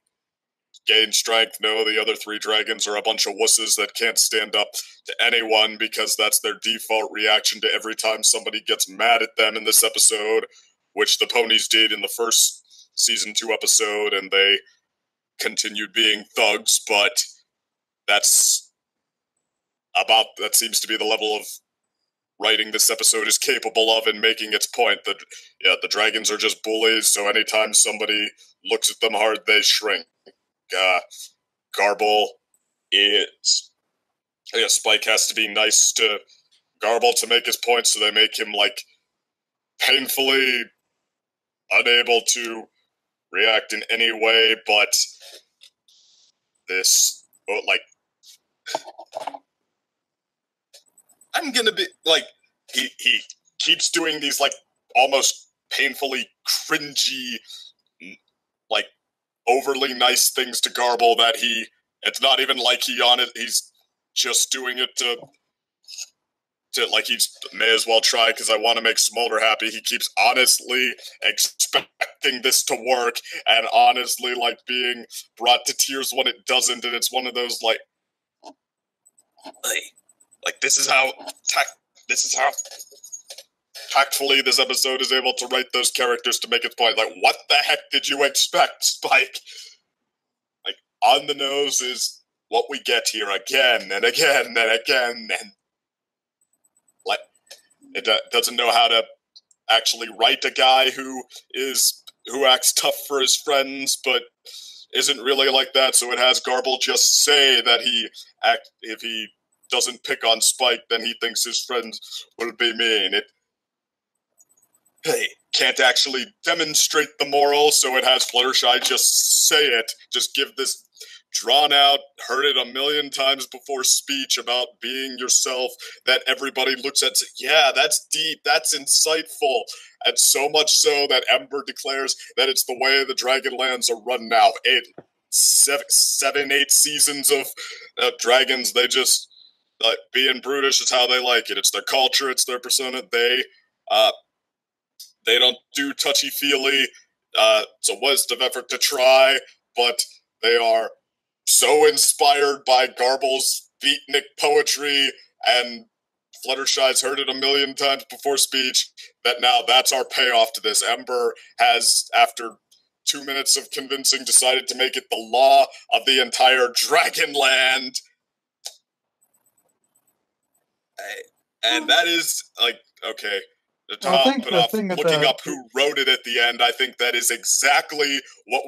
Speaker 5: gain strength, no, the other 3 dragons are a bunch of wusses that can't stand up to anyone because that's their default reaction to every time somebody gets mad at them in this episode, which the ponies did in the first season 2 episode, and they continued being thugs, but that seems to be the level of writing this episode is capable of in making its point that, yeah, the dragons are just bullies, so anytime somebody looks at them hard, they shrink. Garble is... Yeah, Spike has to be nice to Garble to make his point, so they make him, like, painfully unable to react in any way, but this, like, I'm gonna be, like, he keeps doing these, like, almost painfully cringy, like, overly nice things to Garble that it's not even like he's just doing it to like, he's may as well try because I want to make Smolder happy. He keeps honestly expecting this to work and honestly, like, being brought to tears when it doesn't, and it's one of those, like this is how tactfully this episode is able to write those characters to make its point. Like, what the heck did you expect, Spike? Like, on the nose is what we get here again and again and again, and like, it doesn't know how to actually write a guy who acts tough for his friends, but isn't really like that. So it has Garble just say that if he doesn't pick on Spike, then he thinks his friends will be mean. Hey, can't actually demonstrate the moral, so it has Fluttershy just say it. Just give this drawn-out, heard it a million times before speech about being yourself that everybody looks at and says, yeah, that's deep, that's insightful. And so much so that Ember declares that it's the way the Dragonlands are run now. 7, 8 seasons of dragons, they just... being brutish is how they like it. It's their culture, it's their persona. They don't do touchy-feely. It's a waste of effort to try, but they are so inspired by Garble's beatnik poetry, and Fluttershy's heard it a million times before speech, that now that's our payoff to this. Ember has, after 2 minutes of convincing, decided to make it the law of the entire Dragonland. And that is, like, okay, to top it off, looking up who wrote it at the end, I think that is exactly what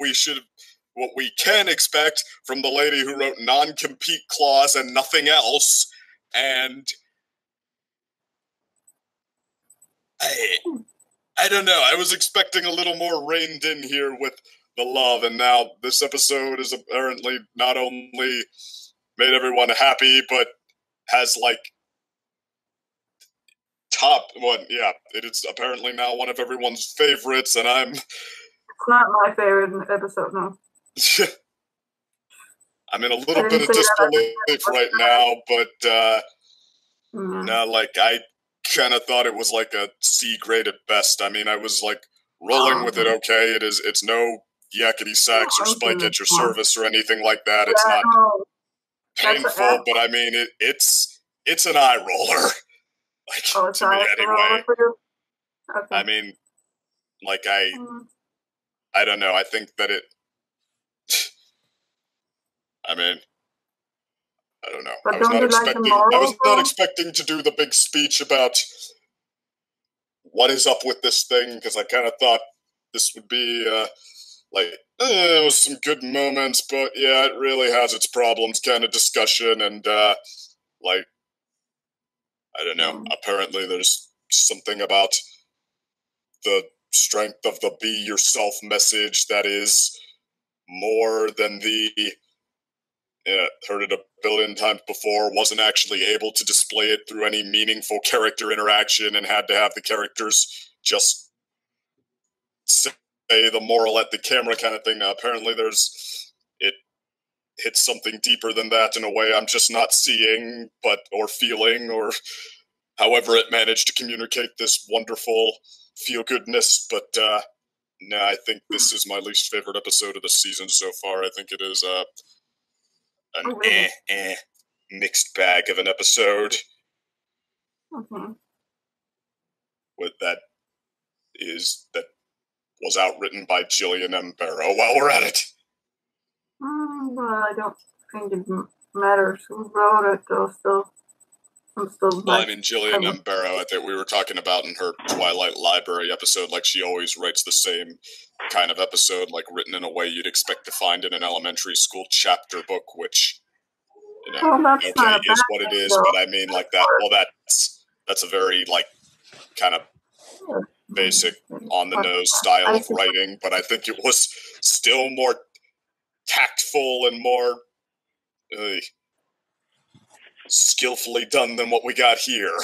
Speaker 5: we can expect from the lady who wrote non-compete clause and nothing else. And I don't know, I was expecting a little more reined in here with the love, and now this episode is apparently not only made everyone happy, but has, like, top one, yeah, it is apparently now one of everyone's favorites, and I'm
Speaker 4: not my favorite episode, no.
Speaker 5: I'm in a little bit of disbelief right now, but no, like I kind of thought it was like a C grade at best. I mean, I was like rolling with it. Okay, it's no yakety sax or spike at your service or anything like that. It's not painful, but I mean, it's an eye roller. Like to me, anyway.
Speaker 4: Okay.
Speaker 5: I mean, like I don't know. I think that it. I mean, I don't know.
Speaker 4: But
Speaker 5: I was not expecting to do the big speech about what is up with this thing, because I kind of thought this would be it was some good moments, but yeah, it really has its problems kind of discussion, and like I don't know. Apparently, there's something about the strength of the be yourself message that is more than the heard it a billion times before, wasn't actually able to display it through any meaningful character interaction and had to have the characters just say the moral at the camera kind of thing. Now, apparently it hits something deeper than that in a way I'm just not seeing, or feeling, or however it managed to communicate this wonderful feel-goodness, but no, I think this is my least favorite episode of the season so far. I think it is an mixed bag of an episode. With that was outwritten by Jillian M. Barrow. While we're at it,
Speaker 4: well, I don't think it matters who wrote it, though. Well,
Speaker 5: I mean, Jillian M. Barrow, I think we were talking about in her Twilight Library episode, like she always writes the same kind of episode, like written in a way you'd expect to find in an elementary school chapter book, which, you know, okay, is what it is, but I mean, like that, well, that's a very, like, kind of basic, on-the-nose style of writing, but I think it was still more tactful and more skillfully done than what we got here.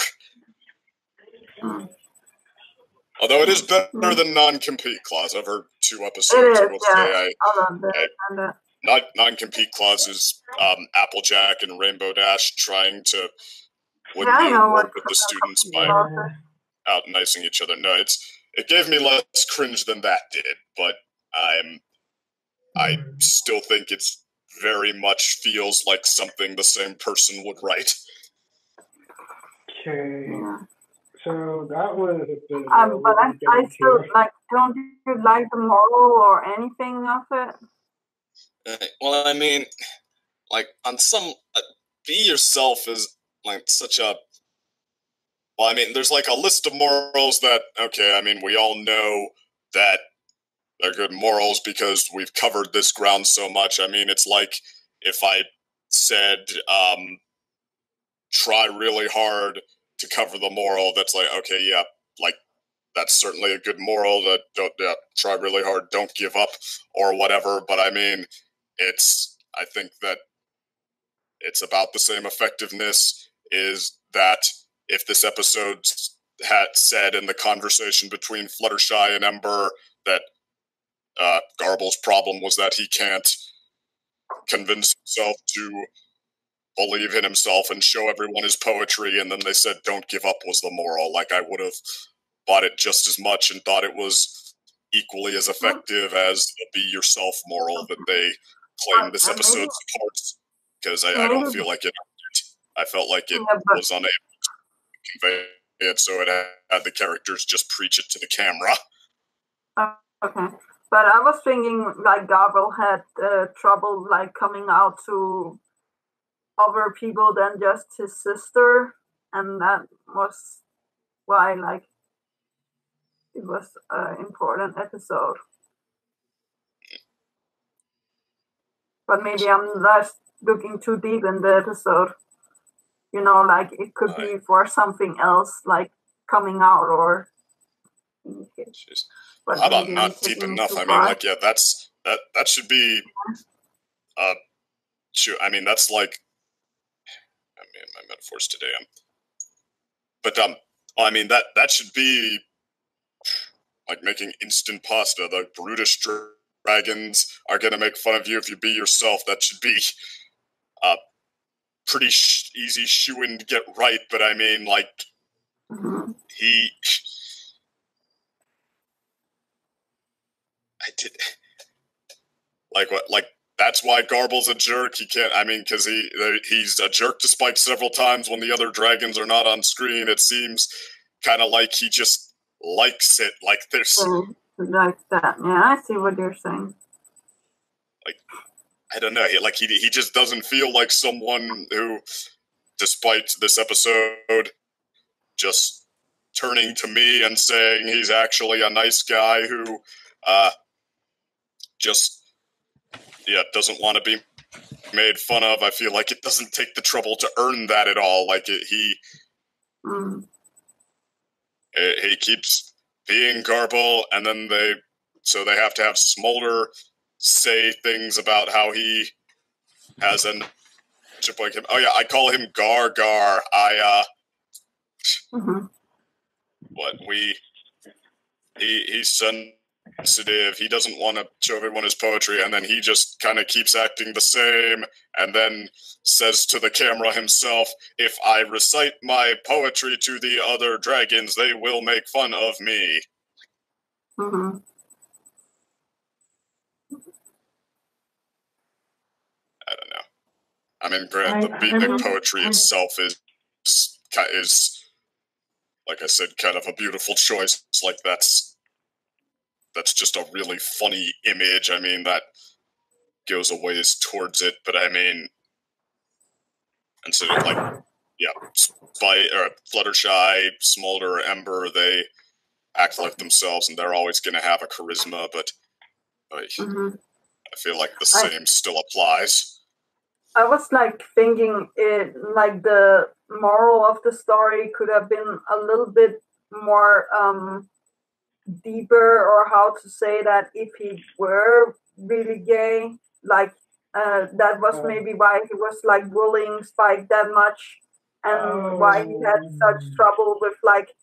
Speaker 5: Although it is better than non-compete clause. I've heard 2 episodes. I will say non-compete clause is Applejack and Rainbow Dash trying to win the award with the students by out-nicing each other. No, it gave me less cringe than that did, but I still think it's very much feels like something the same person would write.
Speaker 3: Okay. So that was
Speaker 4: but I still like. Don't you like the moral or anything of it?
Speaker 5: Well, I mean, like on some, be yourself is like such a. Well, I mean, there's like a list of morals that I mean, we all know that they're good morals because we've covered this ground so much. I mean, it's like if I said, try really hard to cover the moral, that's like, okay, yeah, like, that's certainly a good moral, that try really hard, don't give up, or whatever, but I mean, I think that it's about the same effectiveness, is that if this episode had said in the conversation between Fluttershy and Ember that Garble's problem was that he can't convince himself to believe in himself and show everyone his poetry, and then they said don't give up was the moral, like I would have bought it just as much and thought it was equally as effective as the be yourself moral that they claim this episode supports, because I don't feel like it. I felt like it was unable to convey it, so it had the characters just preach it to the camera.
Speaker 4: Okay. But I was thinking, like, Garble had trouble, like, coming out to other people than just his sister, and that was why, like, it was an important episode. But maybe I'm not looking too deep in the episode. You know, like, it could be for something else, like, coming out, or...
Speaker 5: But how about not deep enough? I mean, like, yeah, that should be, I mean, that's like, I mean, my metaphors today, but, I mean, that should be, like making instant pasta. The brutish dragons are gonna make fun of you if you be yourself. That should be pretty easy shoo-in to get right. But I mean, like, I did. Like what? Like that's why Garble's a jerk. He can't. I mean, because he's a jerk to Spike several times when the other dragons are not on screen. It seems kind of like he just likes it. Like there's
Speaker 4: like that. Yeah, I see what you're saying.
Speaker 5: Like I don't know. He just doesn't feel like someone who, despite this episode, just turning to me and saying he's actually a nice guy who, just. Yeah, doesn't want to be made fun of. I feel like it doesn't take the trouble to earn that at all. Like he keeps being Garble, and then they have to have Smolder say things about how he has a like him. Oh yeah, I call him Gar. He's sensitive. He doesn't want to show everyone his poetry, and then he just kind of keeps acting the same, and then says to the camera himself, if I recite my poetry to the other dragons, they will make fun of me. I don't know. I mean, granted, the poetry itself is, like I said, kind of a beautiful choice. Like that's just a really funny image. I mean, that goes a ways towards it, but I mean, and so like, yeah, Fluttershy, Smolder, Ember, they act like themselves, and they're always going to have a charisma, but I feel like the same still applies.
Speaker 4: I was like thinking it, like the moral of the story could have been a little bit more deeper, or how to say that, if he were really gay, like that was maybe why he was like bullying Spike that much, and why he had such trouble with like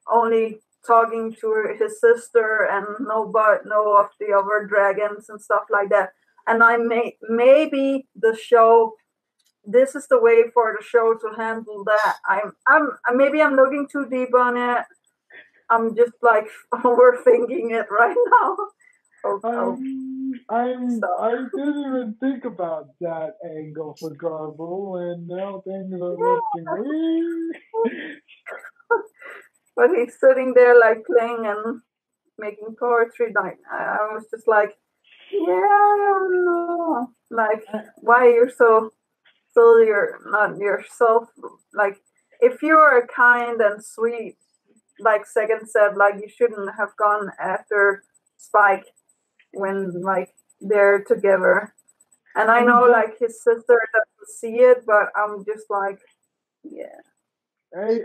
Speaker 4: only talking to his sister and no of the other dragons and stuff like that. And maybe the show, this is the way for the show to handle that. Maybe I'm looking too deep on it. I'm just like overthinking it right now.
Speaker 3: I didn't even think about that angle for Garble, and now things are looking weird.
Speaker 4: But he's sitting there like playing and making poetry. Like I was just like, yeah, I don't know. Like, why you're so you're not yourself. Like, if you are kind and sweet, like Second said, like you shouldn't have gone after Spike when like they're together. And I know like his sister doesn't see it, but I'm just like, yeah.
Speaker 5: I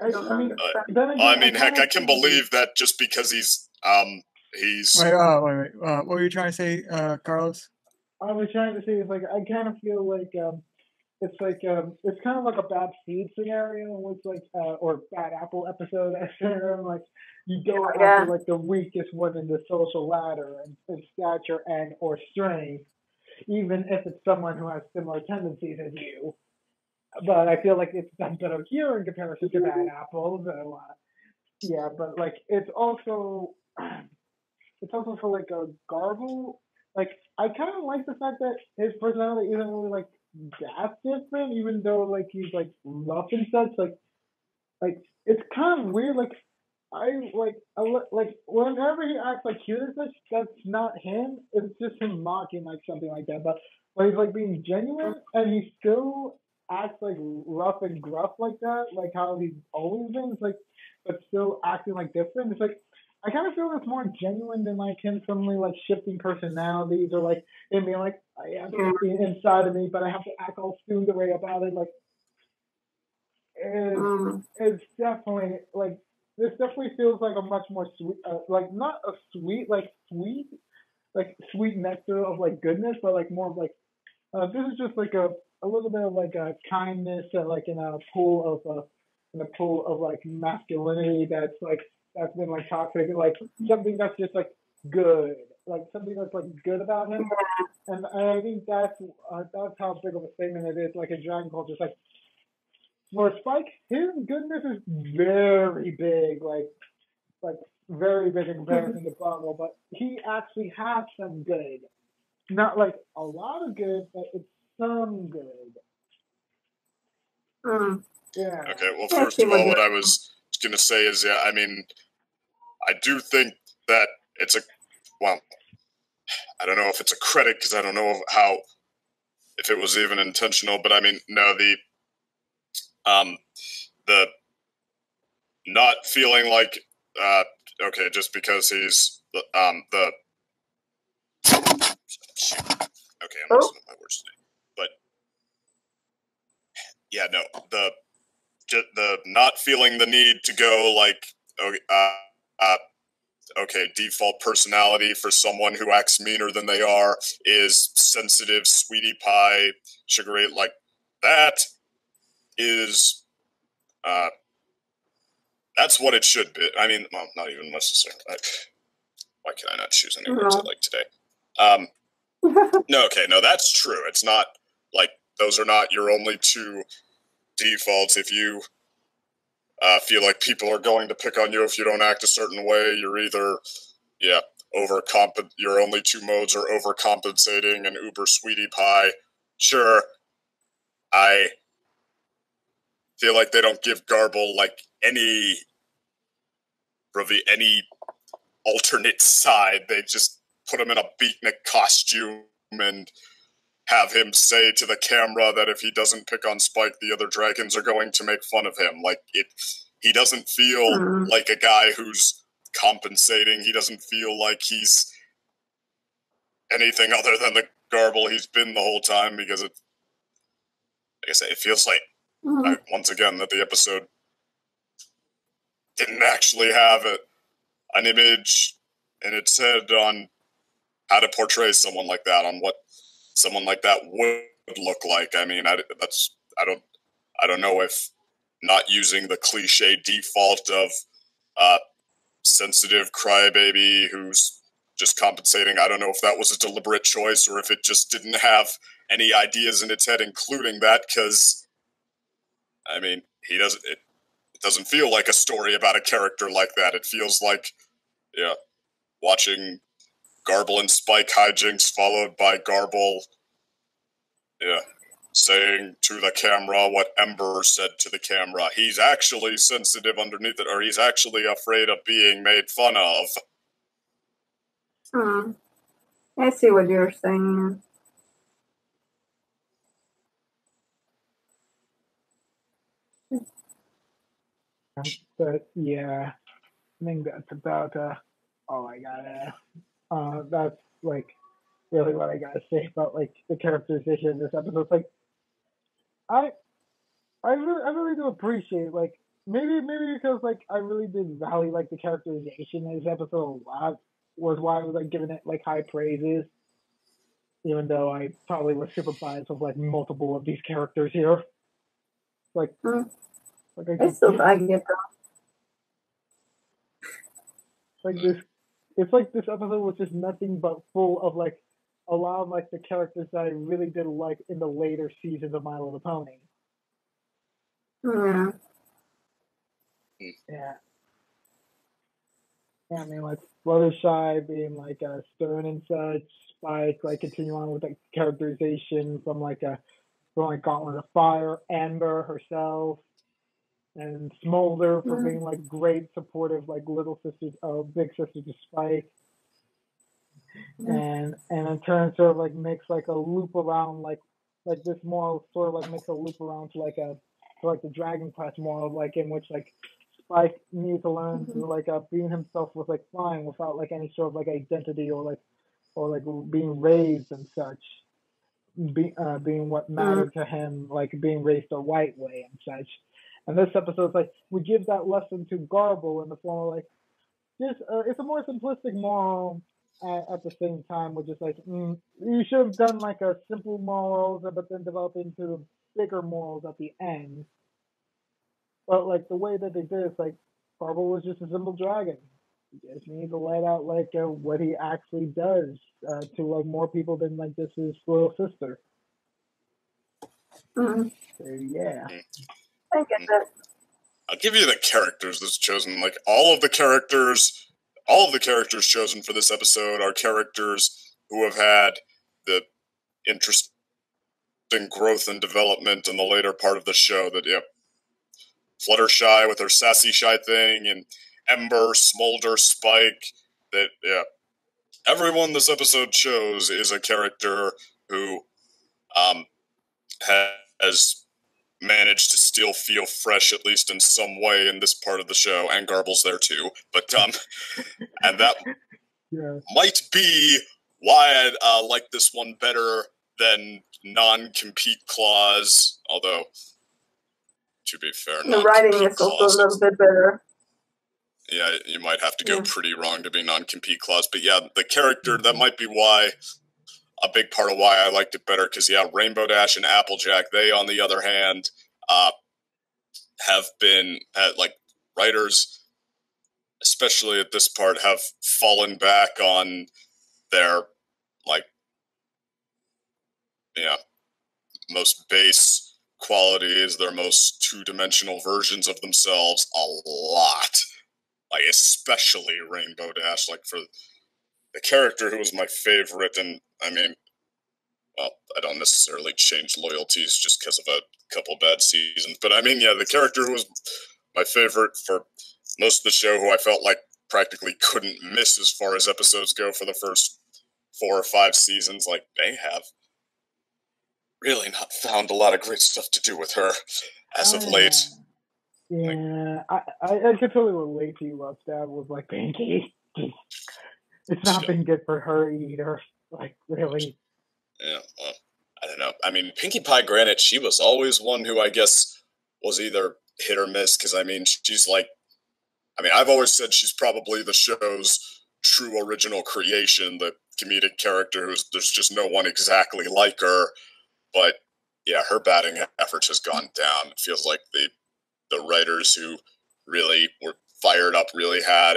Speaker 5: mean, heck, I can believe that just because he's.
Speaker 2: Wait. What were you trying to say, Carlos?
Speaker 3: I was trying to say is like I kind of feel like it's like it's kind of like a bad seed scenario, with like or bad apple episode scenario. Like you go after like the weakest one in the social ladder in stature and or strength, even if it's someone who has similar tendencies as you. But I feel like it's done better here in comparison to bad apples. Yeah, but like it's also for like a Garble. Like I kind of like the fact that his personality isn't really like that different, even though like he's like rough and such. Like it's kind of weird. Like I like whenever he acts like cute and such, that's not him. It's just him mocking like something like that. But when he's like being genuine and he still acts like rough and gruff like that, like how he's always been, it's like, but still acting like different. It's like I kind of feel it's more genuine than like him suddenly like shifting personalities, or like him being like, I have something inside of me, but I have to act all stewed away about it. Like it's definitely like this definitely feels like a much more sweet, like not a sweet nectar of like goodness, but like more of like this is just like a little bit of like a kindness, like in a pool of like masculinity that's like that's been like toxic, like something that's just like good, like something that's like good about him. And I think that's how big of a statement it is. Like in Dragon Culture, it's like for Spike, his goodness is very big, like very big in comparison to Garble, but he actually has some good. Not like a lot of good, but it's some good. Yeah.
Speaker 5: Okay, well, first of all, what I was going to say is, yeah, I mean, I do think that it's well, I don't know if it's a credit because I don't know if it was even intentional, but I mean, no, the not feeling like, okay, just because he's, okay, I'm messing up my words today, but, yeah, no, the not feeling the need to go, like, okay, default personality for someone who acts meaner than they are is sensitive, sweetie pie, sugary, like, that is, that's what it should be. I mean, well, not even necessarily. Why can I not choose any words I like today? No, okay, no, that's true. It's not, like, those are not your only two defaults. If you feel like people are going to pick on you if you don't act a certain way, you're either, your only two modes are overcompensating and uber sweetie pie. Sure, I feel like they don't give Garble, like, any alternate side. They just put him in a beatnik costume and have him say to the camera that if he doesn't pick on Spike, the other dragons are going to make fun of him. Like, he doesn't feel like a guy who's compensating. He doesn't feel like he's anything other than the Garble he's been the whole time, because like I say, it feels like, once again, that the episode didn't actually have an image in its head on how to portray someone like that, on what someone like that would look like. I mean, I don't know if not using the cliche default of sensitive crybaby who's just compensating, I don't know if that was a deliberate choice or if it just didn't have any ideas in its head, including that, because, I mean, it doesn't feel like a story about a character like that. It feels like, watching Garble and Spike hijinks followed by Garble, saying to the camera what Ember said to the camera. He's actually sensitive underneath it, or he's actually afraid of being made fun of.
Speaker 4: I see what you're saying.
Speaker 3: But yeah, I think that's about all I gotta. That's like really what I gotta say about like the characterization of this episode. Like, I really do appreciate, like, maybe because like I really did value like the characterization in this episode a lot, was why I was like giving it like high praises, even though I probably was super biased with like multiple of these characters here. Like,
Speaker 4: I still I get that.
Speaker 3: Like this, it's like this episode was just nothing but full of like a lot of like the characters that I really did like in the later seasons of My Little Pony.
Speaker 4: Yeah.
Speaker 3: Yeah. I mean, like Fluttershy being like stern and such, Spike like continue on with like characterization from Gauntlet of Fire, Amber herself, and Smolder for being like great supportive like little sisters, big sister to Spike, and in turn sort of like makes like a loop around like this moral sort of like makes a loop around to the Dragon Quest moral, like in which like Spike needs to learn to like being himself with like flying without like any sort of like identity or being raised and such, being what mattered to him, like being raised the right way and such. And this episode's like we give that lesson to Garble in the form of like just it's a more simplistic moral at the same time, which is like you should have done like a simple morals but then develop into bigger morals at the end. But like the way that they did is like Garble was just a simple dragon. You just need to let out like what he actually does to like more people than like just his little sister.
Speaker 4: Mm-hmm.
Speaker 3: So yeah,
Speaker 4: I get that.
Speaker 5: I'll give you the characters that's chosen. Like all of the characters chosen for this episode are characters who have had the interesting growth and development in the later part of the show. That Fluttershy with her sassy shy thing, and Ember, Smolder, Spike. That everyone this episode shows is a character who has managed to still feel fresh, at least in some way, in this part of the show, and Garble's there too. But and that might be why I like this one better than non-compete clause. Although, to be fair,
Speaker 4: the writing is also a little bit better.
Speaker 5: Yeah, you might have to go pretty wrong to be non-compete clause. But yeah, the character, that might be why, a big part of why I liked it better. Because Rainbow Dash and Applejack, they, on the other hand, have been, like, writers, especially at this part, have fallen back on their, like, most base qualities, their most two-dimensional versions of themselves a lot. Like, especially Rainbow Dash, like, for the character who was my favorite, and, I mean, well, I don't necessarily change loyalties just because of a couple bad seasons, but I mean, the character who was my favorite for most of the show, who I felt like practically couldn't miss as far as episodes go for the first 4 or 5 seasons, like, they have really not found a lot of great stuff to do with her as of late.
Speaker 3: Yeah, I could totally relate to you, Love with like Pinky. It's not been good for her either. Like, really.
Speaker 5: Yeah, well, I don't know. I mean, Pinkie Pie, granted, she was always one who I guess was either hit or miss, because, I mean, she's like, I mean, I've always said she's probably the show's true original creation, the comedic character there's just no one exactly like her, but, yeah, her batting efforts has gone down. It feels like the writers who really were fired up really had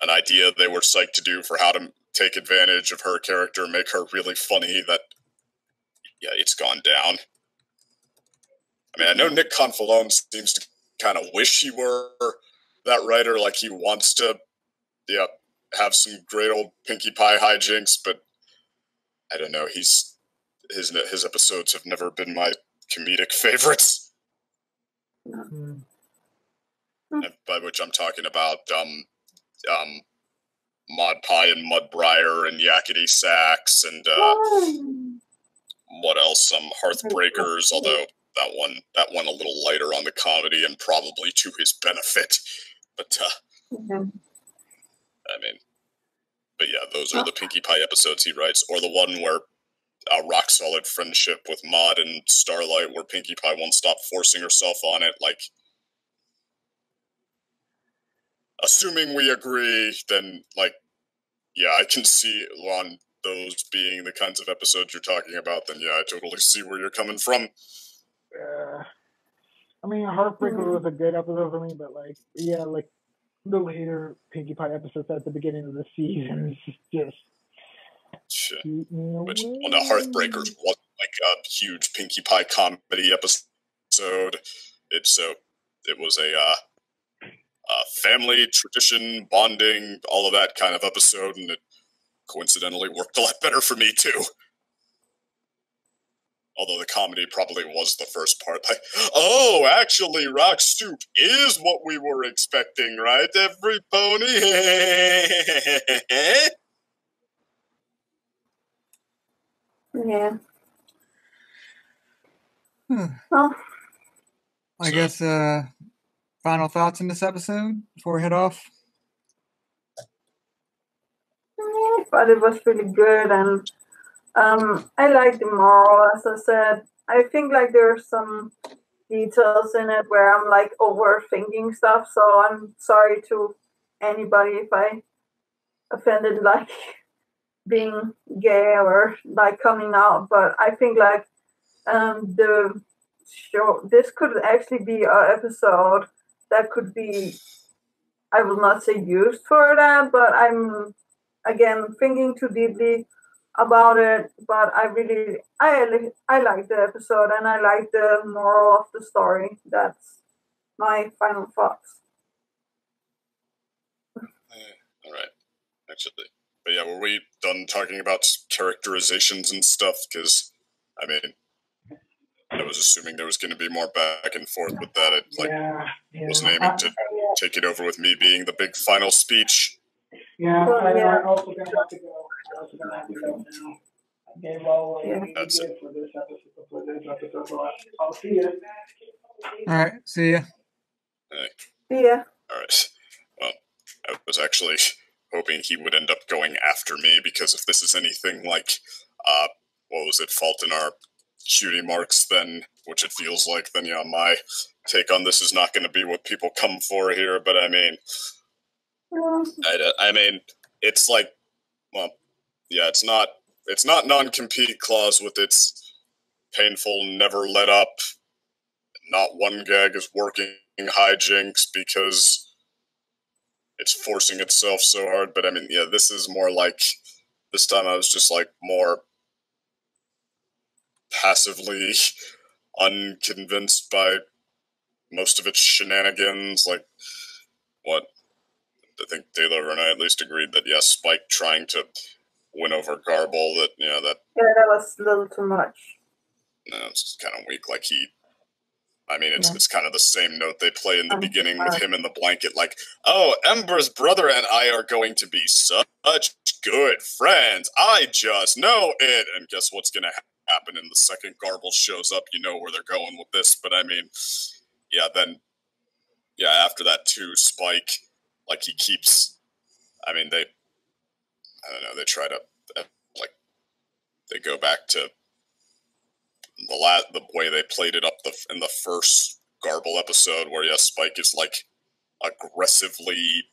Speaker 5: an idea they were psyched to do for how to take advantage of her character and make her really funny, that, it's gone down. I mean, I know Nick Confalone seems to kind of wish he were that writer, like he wants to, have some great old Pinkie Pie hijinks, but I don't know, his episodes have never been my comedic favorites. By which I'm talking about, Mod Pie and Mudbriar and Yakety Sax and what else? Hearthbreakers, although that one a little lighter on the comedy and probably to his benefit. But I mean, but yeah, those are the Pinkie Pie episodes he writes, or the one where a rock solid friendship with Maud and Starlight, where Pinkie Pie won't stop forcing herself on it, like. Assuming we agree, then, like, I can see on those being the kinds of episodes you're talking about, then, I totally see where you're coming from.
Speaker 3: I mean, Heartbreaker was a good episode for me, but, like, like, the later Pinkie Pie episodes at the beginning of the season just...
Speaker 5: Shit. Which, well, no, Hearthbreakers wasn't, like, a huge Pinkie Pie comedy episode. It was a, family, tradition, bonding, all of that kind of episode, and it coincidentally worked a lot better for me, too. Although the comedy probably was the first part. Like, oh, actually, Rock Soup is what we were expecting, right, every pony?
Speaker 4: Yeah.
Speaker 2: Well, I guess, final thoughts on this episode before we head off?
Speaker 4: I thought it was really good, and I like the moral, as I said. I think like there's some details in it where I'm like overthinking stuff, so I'm sorry to anybody if I offended like being gay or like coming out, but I think like the show. This could actually be an episode that could be, I will not say used for that, but I'm again thinking too deeply about it. But I like the episode, and I like the moral of the story. That's my final thoughts.
Speaker 5: All right, actually, but yeah, were we done talking about characterizations and stuff? Because I mean, I was assuming there was going to be more back and forth with that. It wasn't aiming to take it over with me being the big final speech.
Speaker 3: Yeah, I also gonna have to go. Now. I gave all I needed for this episode. So I'll see you.
Speaker 2: All right, see ya.
Speaker 4: See ya.
Speaker 5: All right. Well, I was actually hoping he would end up going after me, because if this is anything like, what was it, Fault in Our Cutie Marks, then, which it feels like, then yeah, my take on this is not going to be what people come for here. But I mean, it's like, well, yeah, it's not non-compete clause with its painful, never let up, not one gag is working hijinks because it's forcing itself so hard. But I mean, yeah, this is more like, this time I was just like more passively unconvinced by most of its shenanigans. Like, what? I think Taylor and I at least agreed that, yeah, Spike trying to win over Garble, that, you know, that...
Speaker 4: Yeah, that was a little too much.
Speaker 5: No, it's just kind of weak. Like, it's kind of the same note they play in the beginning with him in the blanket, like, oh, Ember's brother and I are going to be such good friends. I just know it. And guess what's going to happen in the second Garble shows up? You know where they're going with this. But I mean, yeah, then, yeah, after that too, Spike, like, he keeps, I mean, I don't know, they try to, like, they go back to the way they played it up in the first Garble episode, where, yeah, Spike is, like, aggressively,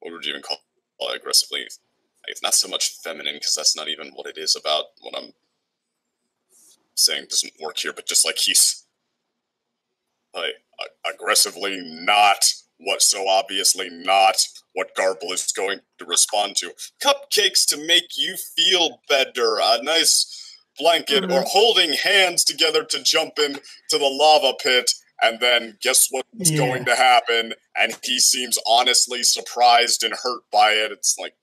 Speaker 5: what would you even call it? Aggressively, it's not so much feminine, because that's not even what it is about what I'm saying doesn't work here, but just, like, he's, like, aggressively not what so obviously not what Garble is going to respond to. Cupcakes to make you feel better, a nice blanket, or holding hands together to jump into the lava pit, and then guess what's going to happen? And he seems honestly surprised and hurt by it. It's like,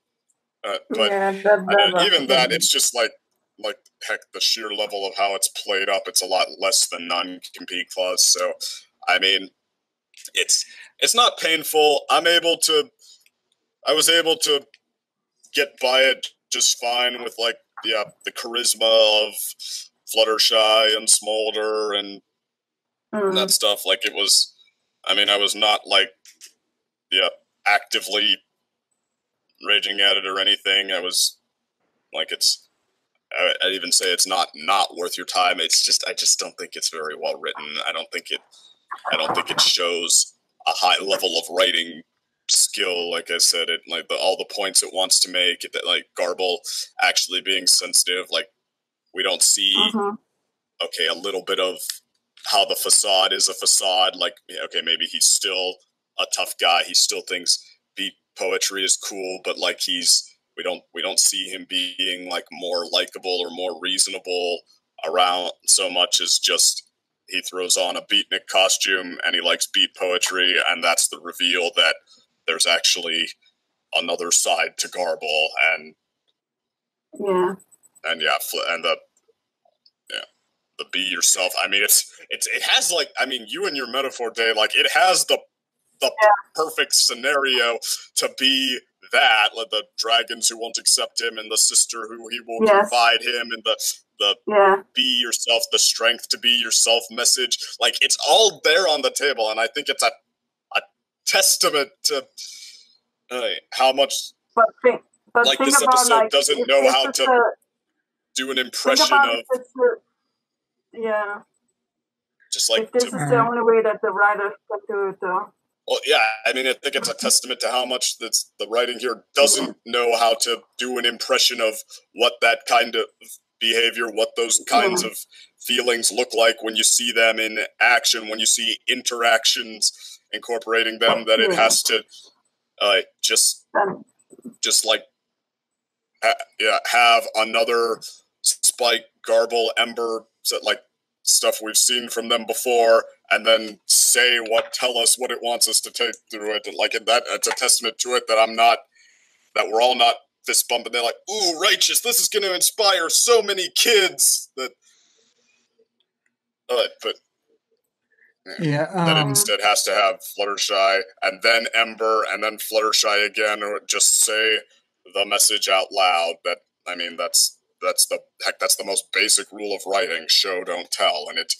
Speaker 5: but even that, it's just like, heck, the sheer level of how it's played up, it's a lot less than non-compete clause. So, I mean, it's not painful. I was able to get by it just fine with, like, the charisma of Fluttershy and Smolder and that stuff. Like, it was, I mean, I was not, like, actively raging at it or anything. I was, like, I'd even say it's not worth your time. It's just, I just don't think it's very well written. I don't think it shows a high level of writing skill. Like I said, it, like, all the points it wants to make, that, like, Garble actually being sensitive, like, we don't see, okay, a little bit of how the facade is a facade, like, okay, maybe he's still a tough guy, he still thinks beat poetry is cool, but, like, we don't see him being, like, more likable or more reasonable around so much as just he throws on a beatnik costume and he likes beat poetry, and that's the reveal that there's actually another side to Garble, and the be yourself. I mean, it has, like, I mean, you and your metaphor, Day, like, it has the perfect scenario to be that, like, the dragons who won't accept him, and the sister who he will provide him, and the be yourself, the strength to be yourself message. Like, it's all there on the table, and I think it's a testament to how much, like, this episode, like, doesn't know how to do an impression of... Just, like...
Speaker 4: If this is the only way that the writers can do it, though.
Speaker 5: Well, yeah, I mean, I think it's a testament to how much the writing here doesn't know how to do an impression of what that kind of behavior, what those kinds of feelings look like when you see them in action, when you see interactions incorporating them, that it has to just like have another Spike, Garble, Ember, like stuff we've seen from them before, and then tell us what it wants us to take through it. Like that, it's a testament to it that we're all not fist bumping. They're like, ooh, righteous! This is going to inspire so many kids. That that instead has to have Fluttershy, and then Ember, and then Fluttershy again, or just say the message out loud. That's the most basic rule of writing: show, don't tell, and it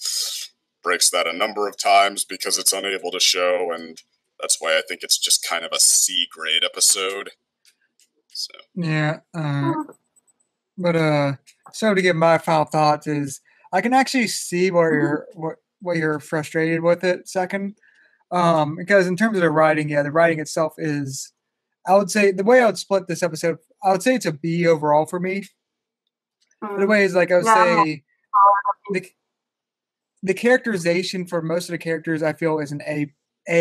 Speaker 5: breaks that a number of times because it's unable to show, and that's why I think it's just kind of a C grade episode. So.
Speaker 2: Yeah, but so to give my final thoughts is, I can actually see where you're frustrated with it. Second, because in terms of the writing, the writing itself is, I would say the way I would split this episode, I would say it's a B overall for me. The way is like I would say the characterization for most of the characters I feel is an A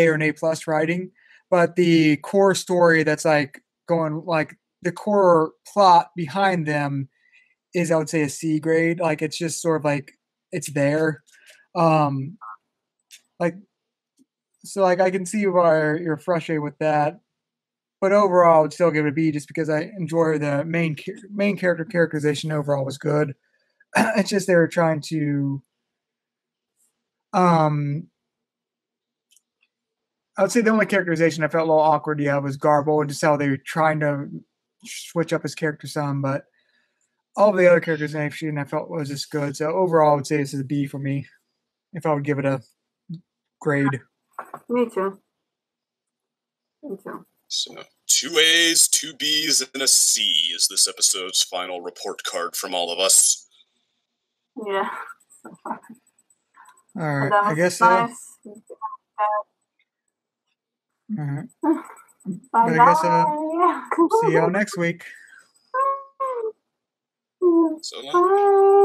Speaker 2: or an A+ writing, but the core story that's like going like the core plot behind them is, I would say, a C grade. Like it's just sort of like it's there. I can see why you're frustrated with that, but overall I would still give it a B just because I enjoy the main character characterization overall was good. It's just they were trying to I would say the only characterization I felt a little awkward was Garble, and just how they were trying to switch up his character some, but all the other characterization I felt was just good. So overall I would say this is a B for me if I would give it a grade.
Speaker 4: Me too.
Speaker 5: So 2 A's, 2 B's, and a C is this episode's final report card from all of us.
Speaker 4: Yeah.
Speaker 2: All right. I guess
Speaker 4: nice.
Speaker 2: All right.
Speaker 4: Bye.
Speaker 2: I guess see y'all next week.
Speaker 5: So long.